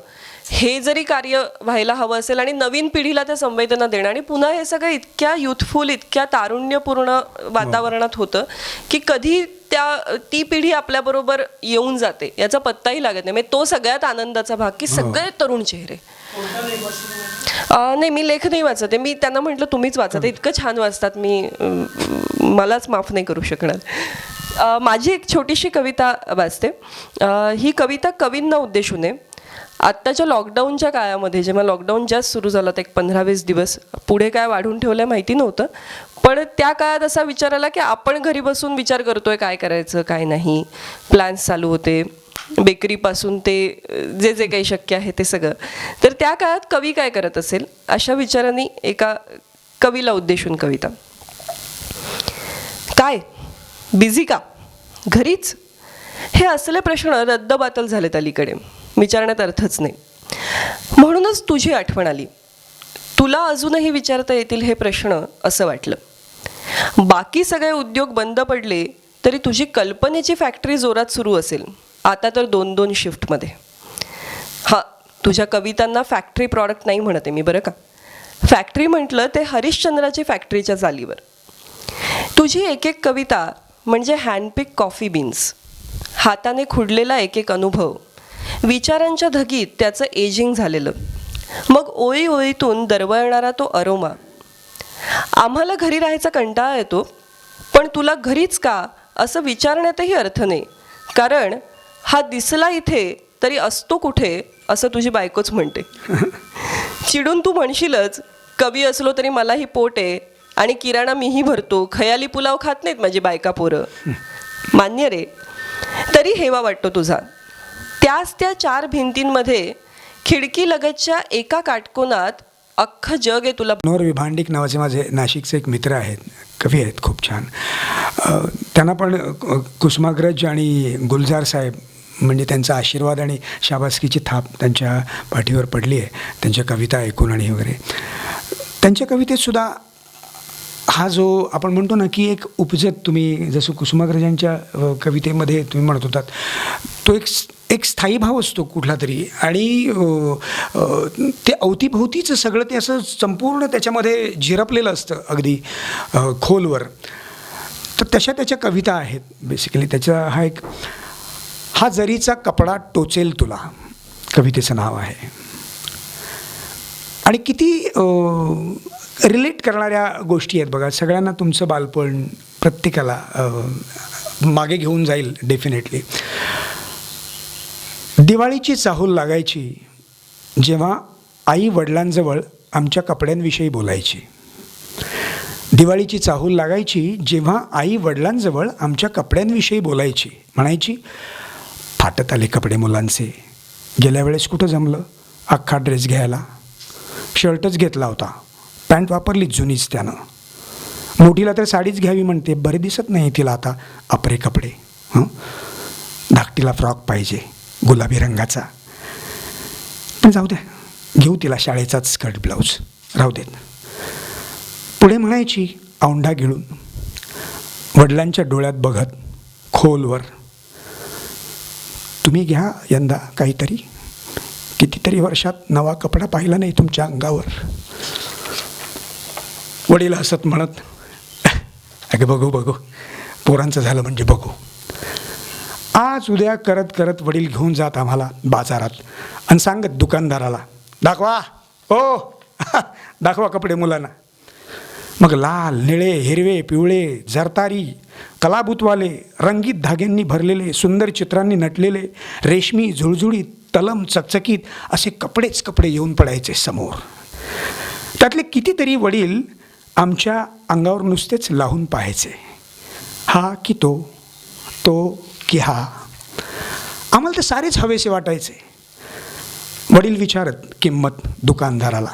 हे जरी कार्य व्हायला हवं असेल आणि नवीन पिढीला त्या संवेदना देणं. आणि पुन्हा हे सगळं इतक्या युथफुल, इतक्या तारुण्यपूर्ण वातावरणात होतं की कधी ती पिढी आपल्याबरोबर येऊन जाते याचा पत्ताही लागत नाही. म्हणजे तो सगळ्यात आनंदाचा भाग की सगळे तरुण चेहरे. नाही, मी लेख नाही वाचत आहे. मी त्यांना म्हटलं तुम्हीच वाचत, इतकं छान वाचतात, मलाच माफ नाही करू शकणार. माझी एक छोटीशी कविता वाचते. ही कविता कवींना उद्देशून आहे. आत्ताच्या लॉकडाऊनच्या काळामध्ये, जेव्हा लॉकडाऊन जास्त सुरू झालं तर एक 15-20 दिवस पुढे काय वाढून ठेवलं माहिती नव्हतं, पण त्या काळात असा विचार आला की आपण घरी बसून विचार करतोय काय करायचं काय नाही. प्लॅन्स चालू होते, बेकरीपासून ते जे काही शक्य आहे ते सगळं. तर त्या काळात कवी काय करत असेल अशा विचारांनी एका कवीला उद्देशून कविता. काय बिझी का, घरीच, हे असले प्रश्न रद्दबातल झालेत अलीकडे, विचारण्यात अर्थच नाही. म्हणूनच तुझी आठवण आली, तुला अजूनही विचारता येतील हे प्रश्न असं वाटलं. बाकी सगळे उद्योग बंद पडले तरी तुझी कल्पनेची फॅक्टरी जोरात सुरू असेल, आता तर 2-2 शिफ्टमध्ये. हां, तुझ्या कवितांना फॅक्टरी प्रॉडक्ट नाही म्हणते मी बरं का. फॅक्टरी म्हटलं ते हरिश्चंद्राची फॅक्टरीच्या चालीवर. तुझी एक एक कविता म्हणजे हँडपिक कॉफी बीन्स, हाताने खुडलेला एक एक अनुभव, विचारांच्या धगीत त्याचं एजिंग झालेलं, मग ओळी ओळीतून दरवळणारा तो अरोमा. आम्हाला घरी राहायचा कंटाळा येतो, पण तुला घरीच का असं विचारण्यातही अर्थ नाही, कारण हा दिसला इथे तरी असतो कुठे असं तुझी बायकोच म्हणते. चिडून तू म्हणशीलच, कवी असलो तरी मलाही पोट आहे आणि किराणा मीही भरतो, खयाली पुलाव खात नाहीत माझी बायका पोरं. मान्य रे, तरी हेवा वाटतो तुझा. त्या 4 भिंतींमध्ये खिडकी लगतच्या एका काटकोनात अख्खं जग आहे तुला. मनोहर विभांडिक नावाचे माझे नाशिकचे एक मित्र आहेत, कवी आहेत खूप छान. त्यांना पण कुसुमाग्रज आणि गुलजार साहेब म्हणजे त्यांचा आशीर्वाद आणि शाबासकीची थाप त्यांच्या पाठीवर पडली आहे, त्यांच्या कविता ऐकून आणि वगैरे. त्यांच्या कवितेतसुद्धा हा जो आपण म्हणतो ना की एक उपजत, तुम्ही जसं कुसुमाग्रजांच्या कवितेमध्ये तुम्ही म्हणत होतात, तो एक स्थायी भाव असतो कुठला तरी, आणि ते अवतीभोवतीचं सगळं ते असं संपूर्ण त्याच्यामध्ये झिरपलेलं असतं अगदी खोलवर. तर त्याच्या कविता आहेत बेसिकली. त्याचा हा जरीचा कपडा टोचेल तुला कवितेचं नाव आहे. आणि किती रिलेट करणाऱ्या गोष्टी आहेत बघा. सगळ्यांना तुमचं बालपण प्रत्येकाला मागे घेऊन जाईल डेफिनेटली. दिवाळीची चाहूल लागायची जेव्हा आई वडिलांजवळ आमच्या कपड्यांविषयी बोलायची. दिवाळीची चाहूल लागायची जेव्हा आई वडिलांजवळ आमच्या कपड्यांविषयी बोलायची. म्हणायची, फाटत आले कपडे मुलांचे, गेल्या वेळेस कुठं जमलं अख्खा ड्रेस घ्यायला, शर्टच घेतला होता, पॅन्ट वापरली जुनीच त्यानं, मोठीला तर साडीच घ्यावी म्हणते, बरे दिसत नाही तिला आता अपरे कपडे, धाकटीला फ्रॉक पाहिजे गुलाबी रंगाचा, पण जाऊ द्या घेऊ तिला शाळेचाच स्कर्ट ब्लाऊज, राहू देत. पुढे म्हणायची औंढा गिळून वडिलांच्या डोळ्यात बघत खोलवर, तुम्ही घ्या यंदा काहीतरी, कितीतरी वर्षात नवा कपडा पाहिला नाही तुमच्या अंगावर. वडील हसत म्हणत, अगं बघू बघू, पोरांचं झालं म्हणजे बघू. आज उद्या करत करत वडील घेऊन जात आम्हाला बाजारात आणि सांगत दुकानदाराला, दाखवा ओ दाखवा कपडे मुलांना. मग लाल निळे हिरवे पिवळे जरतारी कलाबुतवाले रंगीत धाग्यांनी भरलेले सुंदर चित्रांनी नटलेले रेशमी झुळझुळीत तलम चकचकीत असे कपडेच कपडे येऊन पडायचे समोर. त्यातले कितीतरी वडील आमच्या अंगावर नुसतेच लावून पाहायचे, हा की तो, तो की हा. आम्हाला तर सारेच हवेसे वाटायचे. वडील विचारत किंमत दुकानदाराला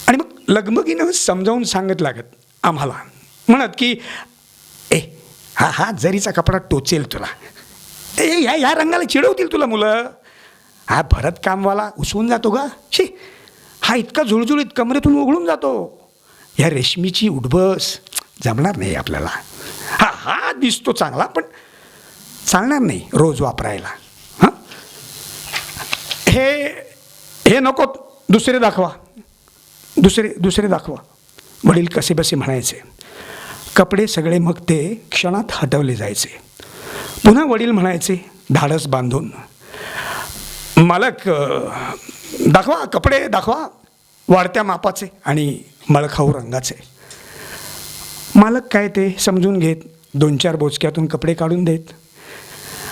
आणि मग लगबगीनं समजावून सांगत लागत आम्हाला, म्हणत की ए हा जरीचा कपडा टोचेल तुला, ह्या रंगाला चिडवतील तुला मुलं, हा भरत कामवाला उसवून जातो का, शी हा इतका झुळझुळीत कमरेतून उघडून जातो, ह्या रेशमीची उठबस जमणार नाही आपल्याला, हा दिसतो चांगला पण चालणार नाही रोज वापरायला, हां हे नको, दुसरे दाखवा, दुसरे दाखवा. वडील कसे बसे म्हणायचे. कपडे सगळे मग ते क्षणात हटवले जायचे. पुन्हा वडील म्हणायचे धाडस बांधून, मालक दाखवा कपडे दाखवा, वाढत्या मापाचे आणि मळखाऊ रंगाचे. मालक काय ते समजून घेत 2-4 बोचक्यातून कपडे काढून देत.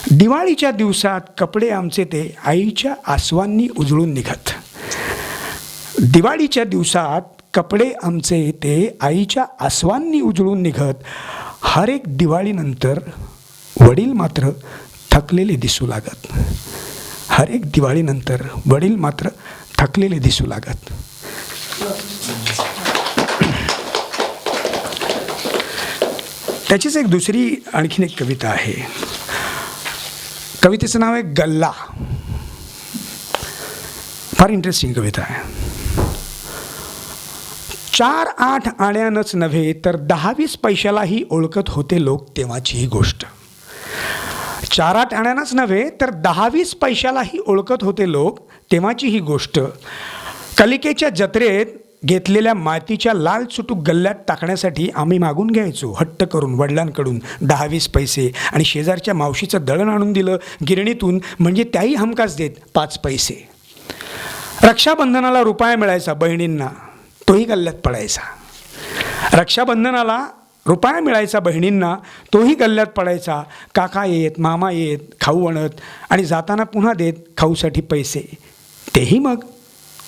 दिवाळीच्या दिवसात कपडे आमचे ते आईच्या आसवांनी उजळून निघत. दिवाळीच्या दिवसात कपडे आमचे ते आईच्या आसवांनी उजळून निघत. हर एक दिवाळीनंतर वडील मात्र थकलेले दिसू लागत. हर एक दिवाळीनंतर वडील मात्र थकलेले दिसू लागत. त्याचीच एक दुसरी आणखीन एक कविता आहे. कवितेचं नाव आहे गल्ला. फार इंटरेस्टिंग कविता आहे. 4-8 आण्यानंच नव्हे तर 10-20 पैशालाही ओळखत होते लोक तेव्हाची ही गोष्ट. 4-8 आण्यानंच नव्हे तर 10-20 पैशालाही ओळखत होते लोक तेव्हाची ही गोष्ट. कलिकेच्या जत्रेत घेतलेल्या मातीच्या लाल चुटूक गल्ल्यात टाकण्यासाठी आम्ही मागून घ्यायचो हट्ट करून वडिलांकडून 10-20 पैसे, आणि शेजारच्या मावशीचं दळण आणून दिलं गिरणीतून म्हणजे त्याही हमखास देत 5 पैसे. रक्षाबंधनाला रुपया मिळायचा बहिणींना, तोही गल्ल्यात पडायचा. रक्षाबंधनाला रुपया मिळायचा बहिणींना, तोही गल्ल्यात पडायचा. काका येत मामा येत खाऊ आणत आणि जाताना पुन्हा देत खाऊसाठी पैसे. तेही मग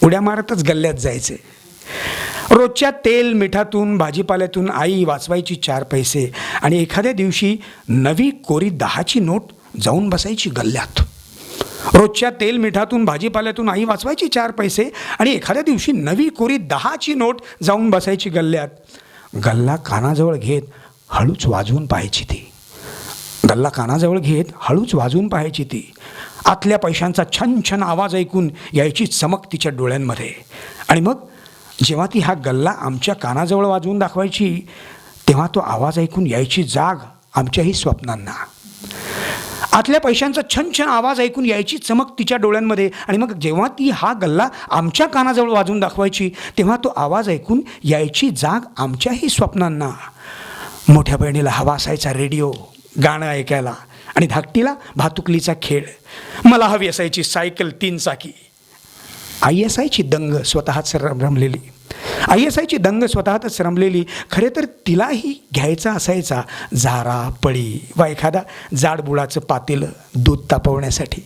उड्या मारतच गल्ल्यात जायचे. रोजच्या तेल मिठातून भाजीपाल्यातून आई वाचवायची 4 पैसे आणि एखाद्या दिवशी नवी कोरी 10ची नोट जाऊन बसायची गल्ल्यात. रोजच्या तेल मिठातून भाजीपाल्यातून आई वाचवायची 4 पैसे आणि एखाद्या दिवशी नवी कोरी 10ची नोट जाऊन बसायची गल्ल्यात. गल्ला कानाजवळ घेत हळूच वाजवून पाहायची ती. गल्ला कानाजवळ घेत हळूच वाजवून पाहायची ती. आतल्या पैशांचा छन छन आवाज ऐकून यायची चमक तिच्या डोळ्यांमध्ये. आणि मग जेव्हा ती हा गल्ला आमच्या कानाजवळ वाजवून दाखवायची तेव्हा तो आवाज ऐकून यायची जाग आमच्याही स्वप्नांना. आतल्या पैशांचा छन छन आवाज ऐकून यायची चमक तिच्या डोळ्यांमध्ये. आणि मग जेव्हा ती हा गल्ला आमच्या कानाजवळ वाजवून दाखवायची तेव्हा तो आवाज ऐकून यायची जाग आमच्याही स्वप्नांना. मोठ्या बहिणीला हवा असायचा रेडिओ गाणं ऐकायला आणि धाकटीला भातुकलीचा खेळ. मला हवी असायची सायकल 3 चाकी. आई असायची दंग स्वतःच रमलेली. आई असायची दंग स्वतःच रमलेली. खरे तर तिलाही घ्यायचा असायचा झारा पळी वा एखादा जाडबुडाचं पातेलं दूध तापवण्यासाठी.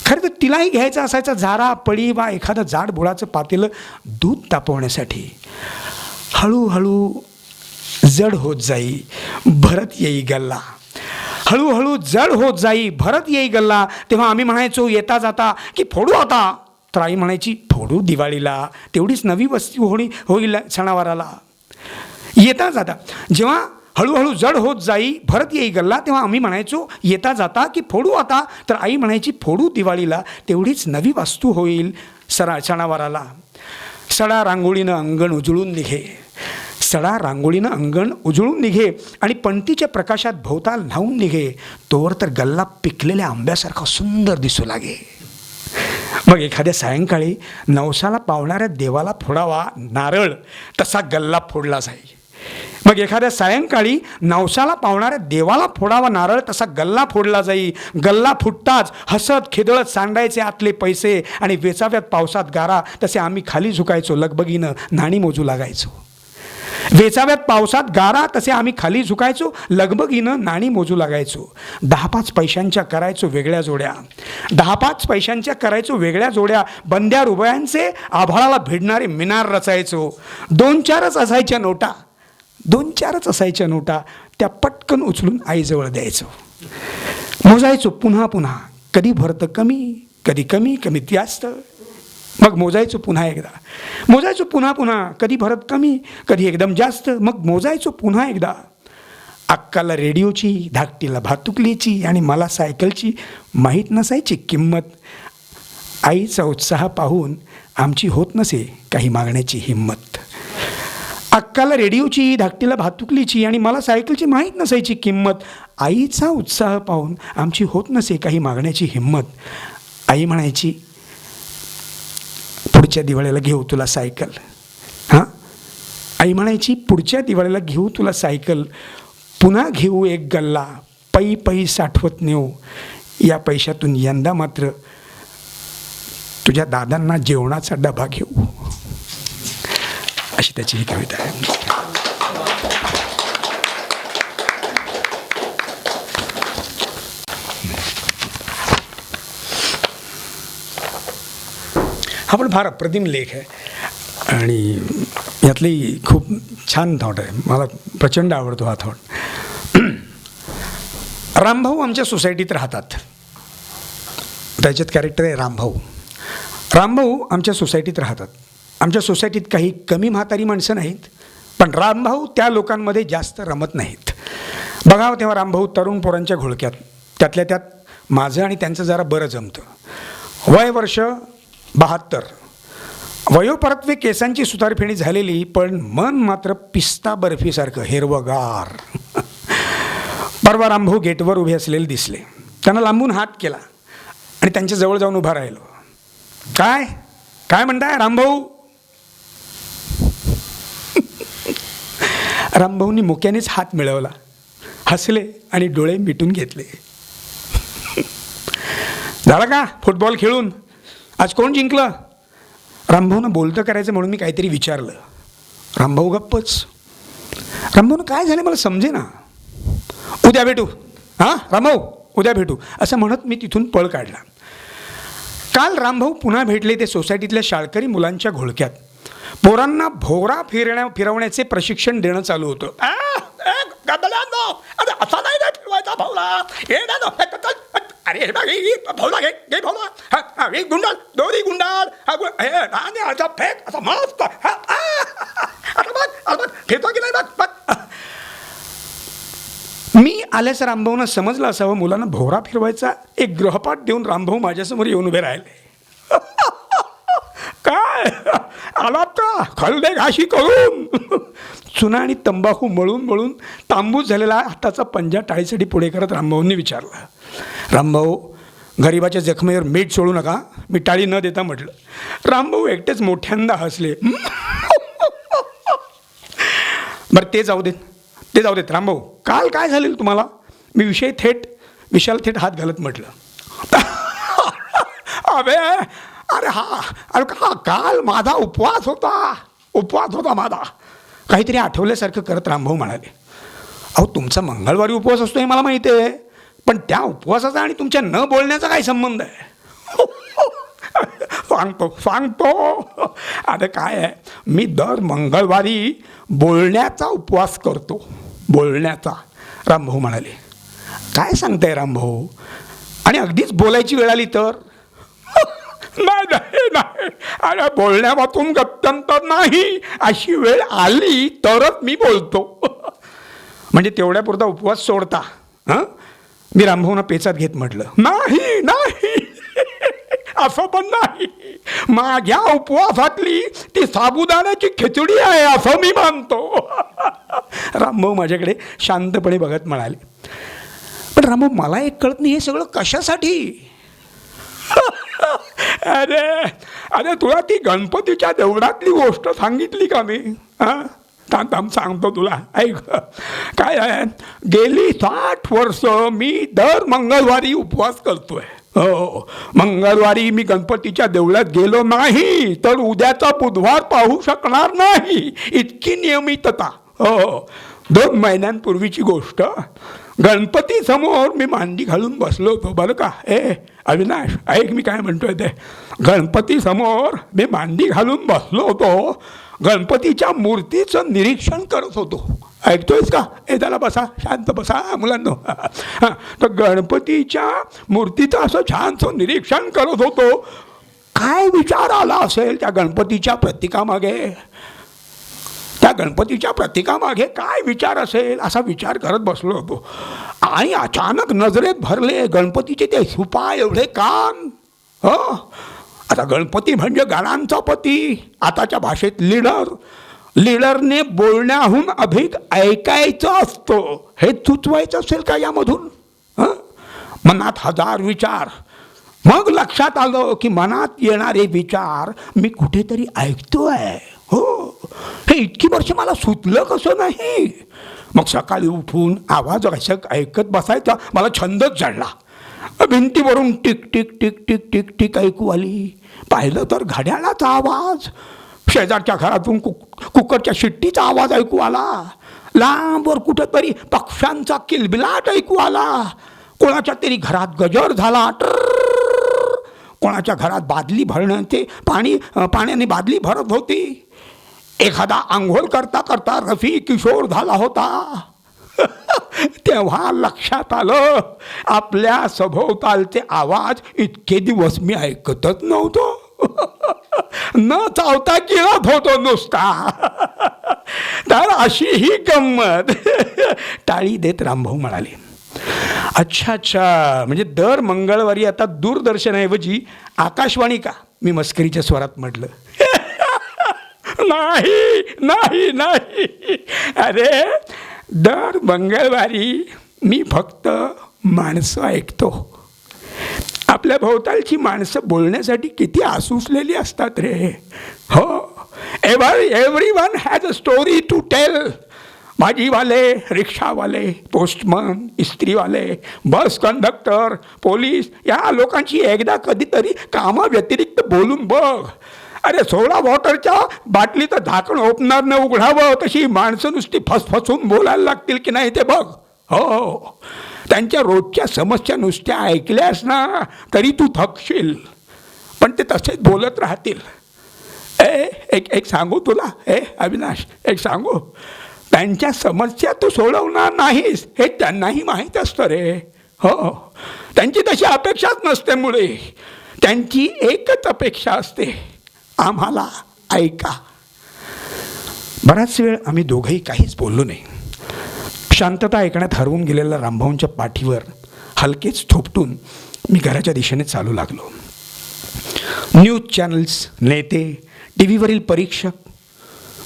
खरं तर तिलाही घ्यायचा असायचा झारा पळी वा एखादं जाडबुडाचं पातेलं दूध तापवण्यासाठी. हळूहळू जड होत जाई भरत येई गल्ला. हळूहळू जड होत जाई भरत येई गल्ला. तेव्हा आम्ही म्हणायचो येता जाता की फोडू आता. तर आई म्हणायची फोडू दिवाळीला, तेवढीच नवी वस्तू होईल सणावाराला. येता जाता जेव्हा हळूहळू जड होत जाई भरत येई गल्ला तेव्हा आम्ही म्हणायचो येता जाता की फोडू आता. तर आई म्हणायची फोडू दिवाळीला, तेवढीच नवी वस्तू होईल सणावाराला. सडा रांगोळीनं अंगण उजळून निघे. सडा रांगोळीनं अंगण उजळून निघे आणि पणतीच्या प्रकाशात भोवताल न्हावून निघे. तोवर तर गल्ला पिकलेल्या आंब्यासारखा सुंदर दिसू लागे. मग एखाद्या सायंकाळी नवसाला पावणाऱ्या देवाला फोडावा नारळ तसा गल्ला फोडला जाई. मग एखाद्या सायंकाळी नवसाला पावणाऱ्या देवाला फोडावा नारळ तसा गल्ला फोडला जाई. गल्ला फुटताच हसत खेदळत सांडायचे आतले पैसे आणि वेचाव्यात पावसात गारा तसे आम्ही खाली झुकायचो. लगबगीनं नाणी मोजू लागायचो. वेचाव्यात पावसात गारा तसे आम्ही खाली झुकायचो. लगबगीनं नाणी मोजू लागायचो. 10-5 पैशांच्या करायचो वेगळ्या जोड्या. 10-5 पैशांच्या करायचो वेगळ्या जोड्या. बंद्या रुपयांचे आभाळाला भिडणारे मिनार रचायचो. 2-4च असायच्या नोटा. 2-4च असायच्या नोटा. त्या पटकन उचलून आईजवळ द्यायचो. मोजायचो पुन्हा पुन्हा. कधी भरतं कमी, कधी कमी, कमी जास्त. मग मोजायचो पुन्हा एकदा. मोजायचो पुन्हा पुन्हा. कधी भरत कमी, कधी एकदम जास्त. मग मोजायचो पुन्हा एकदा. अक्काला रेडिओची, धाकटीला भातुकलीची आणि मला सायकलची माहीत नसायची किंमत. आईचा उत्साह पाहून आमची होत नसे काही मागण्याची हिंमत. अक्काला रेडिओची, धाकटीला भातुकलीची आणि मला सायकलची माहीत नसायची किंमत. आईचा उत्साह पाहून आमची होत नसे काही मागण्याची हिंमत. आई म्हणायची पुढच्या दिवाळीला घेऊ तुला सायकल. हां, आई म्हणायची पुढच्या दिवाळीला घेऊ तुला सायकल. पुन्हा घेऊ एक गल्ला. पै पै साठवत नेऊ. या पैशातून यंदा मात्र तुझ्या दादांना जेवणाचा डबा घेऊ. अशी त्याची ही कविता आहे. हा पण फार अप्रतिम लेख आहे आणि यातली खूप छान थॉट आहे. मला प्रचंड आवडतो हा थॉट. रामभाऊ आमच्या सोसायटीत राहतात. त्याच्यात कॅरेक्टर आहे रामभाऊ. रामभाऊ आमच्या सोसायटीत राहतात. आमच्या सोसायटीत काही कमी म्हातारी माणसं नाहीत, पण रामभाऊ त्या लोकांमध्ये जास्त रमत नाहीत. बघावं तेव्हा रामभाऊ तरुण पोरांच्या घोळक्यात. त्यातल्या त्यात माझं आणि त्यांचं जरा बरं जमतं. वय वर्ष 72. वयोपरत्वे केसांची सुतारफेणी झालेली, पण मन मात्र पिस्ता बर्फीसारखं हिरवगार. परवा रामभाऊ गेटवर उभे असलेले दिसले. त्यांना लांबून हात केला आणि त्यांच्या जवळ जाऊन उभा राहिलो. काय काय म्हणताय रामभाऊ? रामभाऊंनी मुक्यानेच हात मिळवला, हसले आणि डोळे मिटून घेतले. झालं का फुटबॉल खेळून? आज कोण जिंकलं? रामभाऊनं बोलतं करायचं म्हणून मी काहीतरी विचारलं. रामभाऊ गप्पच. रामभाऊनं काय झालं मला समजे ना. उद्या भेटू. हां रामभाऊ उद्या भेटू असं म्हणत मी तिथून पळ काढला. काल रामभाऊ पुन्हा भेटले ते सोसायटीतल्या शाळकरी मुलांच्या घोळक्यात. पोरांना भोवरा फिरवण्याचे प्रशिक्षण देणं चालू होतं. असा नाही रे फिरवायचा भोवरा. अरे हे बघ, भोवरा घे, घे भोवरा. गुंडाळ, दोरी गुंडाळ, असा फेक, असा मस्त. फिरतो की नाही बघ. मी आल्याचं रामभाऊनं समजलं असावं. मुलांना भोवरा फिरवायचा एक गृहपाठ देऊन रामभाऊ माझ्यासमोर येऊन उभे राहिले. काय आलात का खलदे घाशी करून. चुना आणि तंबाखू मळून मळून तांबूस झालेला हाताचा पंजा टाळीसाठी पुढे करत रामभाऊंनी विचारलं. रामभाऊ, गरिबाच्या जखमेवर मीठ सोडू नका, मी टाळी न देता म्हटलं. रामभाऊ एकटेच मोठ्यांदा हसले. बरं ते जाऊ देत रामभाऊ, काल काय झालेलं तुम्हाला. मी विषयाला थेट हात घालत म्हटलं. अरे हा काल माझा उपवास होता माझा. काहीतरी आठवल्यासारखं करत रामभाऊ म्हणाले. अहो, तुमचा मंगळवारी उपवास असतो हे मला माहिती आहे, पण त्या उपवासाचा आणि तुमच्या न बोलण्याचा काय संबंध आहे. सांगतो. अरे काय आहे, मी दर मंगळवारी बोलण्याचा उपवास करतो. बोलण्याचा. रामभाऊ म्हणाले. काय सांगताय रामभाऊ, आणि अगदीच बोलायची वेळ आली तर. नाही, अरे बोलण्यापासून गत्यंतर नाही, अशी वेळ आली तरच मी बोलतो. म्हणजे तेवढ्यापुरता उपवास सोडता. मी रामभाऊंना पेचात घेत म्हटलं. नाही असं पण नाही. माझ्या उपवासातली ती साबुदाण्याची खिचडी आहे असं मी मानतो. रामभाऊ माझ्याकडे शांतपणे बघत म्हणाले. पण रामभाऊ, मला एक कळत नाही, हे सगळं कशासाठी. अरे तुला ती गणपतीच्या देवळातली गोष्ट सांगितली का मी. थांब सांगतो तुला, ऐक. काय आहे, गेली 60 वर्ष मी दर मंगळवारी उपवास करतोय. हो, मंगळवारी मी गणपतीच्या देवळात गेलो नाही तर उद्याचा बुधवार पाहू शकणार नाही, इतकी नियमितता. हो, 2 महिन्यांपूर्वीची गोष्ट. गणपती समोर मी मांडी घालून बसलो होतो बरं का. अविनाश, ऐक मी काय म्हणतोय ते. गणपती समोर मी मांडी घालून बसलो होतो. गणपतीच्या मूर्तीचं निरीक्षण करत होतो. ऐकतोयस का. त्याला बसा, शांत बसा मुलांनो. तर गणपतीच्या मूर्तीचं असं छानसं निरीक्षण करत होतो. काय विचार आला असेल त्या गणपतीच्या प्रतीकामागे. त्या गणपतीच्या प्रतीकामागे काय विचार असेल असा विचार करत बसलो होतो. आणि अचानक नजरेत भरले गणपतीचे ते सुपा एवढे कान. आता गणपती म्हणजे गणांचा पती, आताच्या भाषेत लीडर. लीडरने बोलण्याहून अधिक ऐकायचं असतं हे सुचवायचं असेल का यामधून. मनात 1000 विचार. मग लक्षात आलं की मनात येणारे विचार मी कुठेतरी ऐकतोय. हो, हे इतकी वर्ष मला सुचलं कसं नाही. मग सकाळी उठून आवाज ऐकत बसायचा मला छंदच जडला. भिंतीवरून tick tick tick tick tick tick ऐकू आली. पाहिलं तर घड्याळाचा आवाज. शेजारच्या घरातून कुकरच्या शिट्टीचा आवाज ऐकू आला. लांबवर कुठंतरी पक्ष्यांचा किलबिलाट ऐकू आला. कोणाच्या तरी घरात गजर झाला. कोणाच्या घरात बादली भरण्याचे पाण्याने बादली भरत होती. एखादा आंघोळ करता करता रफी किशोर झाला होता. तेव्हा लक्षात आलं आपल्या सभोवतालचे आवाज इतके दिवस मी ऐकतच नव्हतो. न चावता गिळत होतो नुसता. तर अशी ही गंमत. टाळी देत रामभाऊ म्हणाले. अच्छा, म्हणजे दर मंगळवारी आता दूरदर्शनाऐवजी आकाशवाणी का. मी मस्करीच्या स्वरात म्हटलं. नाही. अरे दर मंगळवारी मी फक्त माणसं ऐकतो. आपल्या भोवतालची माणसं बोलण्यासाठी किती आसुसलेली असतात रे. हो, everyone has a story to tell. भाजीवाले, रिक्षावाले, पोस्टमन, इस्त्रीवाले, बस कंडक्टर, पोलीस या लोकांची एकदा कधीतरी कामाव्यतिरिक्त बोलून बघ. अरे सोडा वॉटरच्या बाटलीचं झाकण ओपनरने उघडावं तशी माणसं नुसती फसफसून बोलायला लागतील की नाही ते बघ. हो, त्यांच्या रोजच्या समस्या नुसत्या ऐकल्यास ना तरी तू थकशील. पण ते तसेच बोलत राहतील. एक सांगू तुला, अविनाश, एक सांगू, त्यांच्या समस्या तू सोडवणार नाहीस हे त्यांनाही माहीत असतं रे. हो, त्यांची तशी अपेक्षाच नसते. मुळे त्यांची एकच अपेक्षा असते, आम्हाला ऐका. बराच वेळ आम्ही दोघंही काहीच बोललो नाही. शांतता ऐकण्यात हरवून गेलेल्या रामभाऊंच्या पाठीवर हलकेच थोपटून मी घराच्या दिशेने चालू लागलो. न्यूज चॅनल्स, नेते, टी व्हीवरील परीक्षक,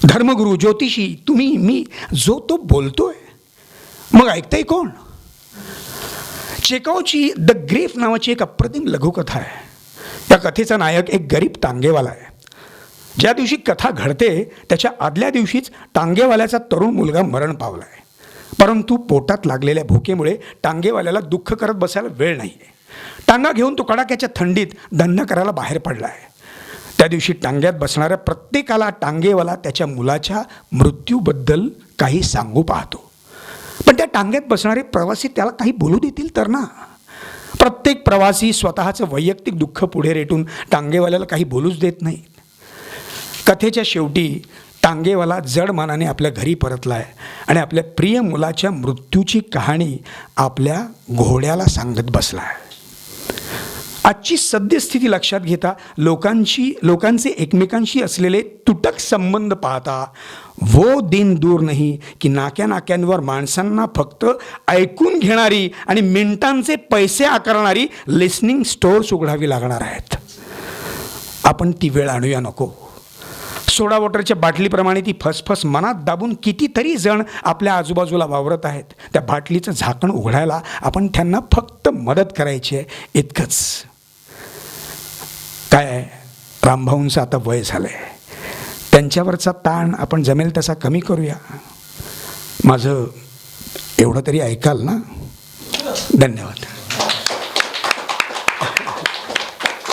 धर्मगुरू, ज्योतिषी, तुम्ही, मी, जो तो बोलतोय, मग ऐकतंय कोण? चेकॉवची द ग्रेफ नावाची एक अप्रतिम लघुकथा आहे. या कथेचा नायक एक गरीब टांगेवाला आहे. ज्या दिवशी कथा घडते त्याच्या आदल्या दिवशीच टांगेवाल्याचा तरुण मुलगा मरण पावला आहे. परंतु पोटात लागलेल्या भुकेमुळे टांगेवाल्याला दुःख करत बसायला वेळ नाही आहे. टांगा घेऊन तो कडाक्याच्या थंडीत धंदा करायला बाहेर पडला आहे. त्या दिवशी टांग्यात बसणाऱ्या प्रत्येकाला टांगेवाला त्याच्या मुलाच्या मृत्यूबद्दल काही सांगू पाहतो. पण त्या टांग्यात बसणारे प्रवासी त्याला काही बोलू देतील तर ना. प्रत्येक प्रवासी स्वतःचं वैयक्तिक दुःख पुढे रेटून टांगेवाल्याला काही बोलूच देत नाहीत. कथेच्या शेवटी टांगेवाला जड मानाने आपल्या घरी परतला आहे आणि आपल्या प्रिय मुलाच्या मृत्यूची कहाणी आपल्या घोड्याला सांगत बसला आहे. आजची सद्यस्थिती लक्षात घेता लोकांचे एकमेकांशी असलेले तुटक संबंध पाहता वो दिन दूर नाही की नाक्यांवर माणसांना फक्त ऐकून घेणारी आणि मिनिटांचे पैसे आकारणारी लिसनिंग स्टोअर्स उघडावी लागणार आहेत. आपण ती वेळ आणूया नको. सोडा वॉटरच्या बाटलीप्रमाणे ती फसफस मनात दाबून कितीतरी जण आपल्या आजूबाजूला वावरत आहेत. त्या बाटलीचं झाकण उघडायला आपण त्यांना फक्त मदत करायची आहे, इतकंच. काय, रामभाऊंचं आता वय झालं आहे. त्यांच्यावरचा ताण आपण जमेल तसा कमी करूया. माझं एवढं तरी ऐकाल ना? धन्यवाद.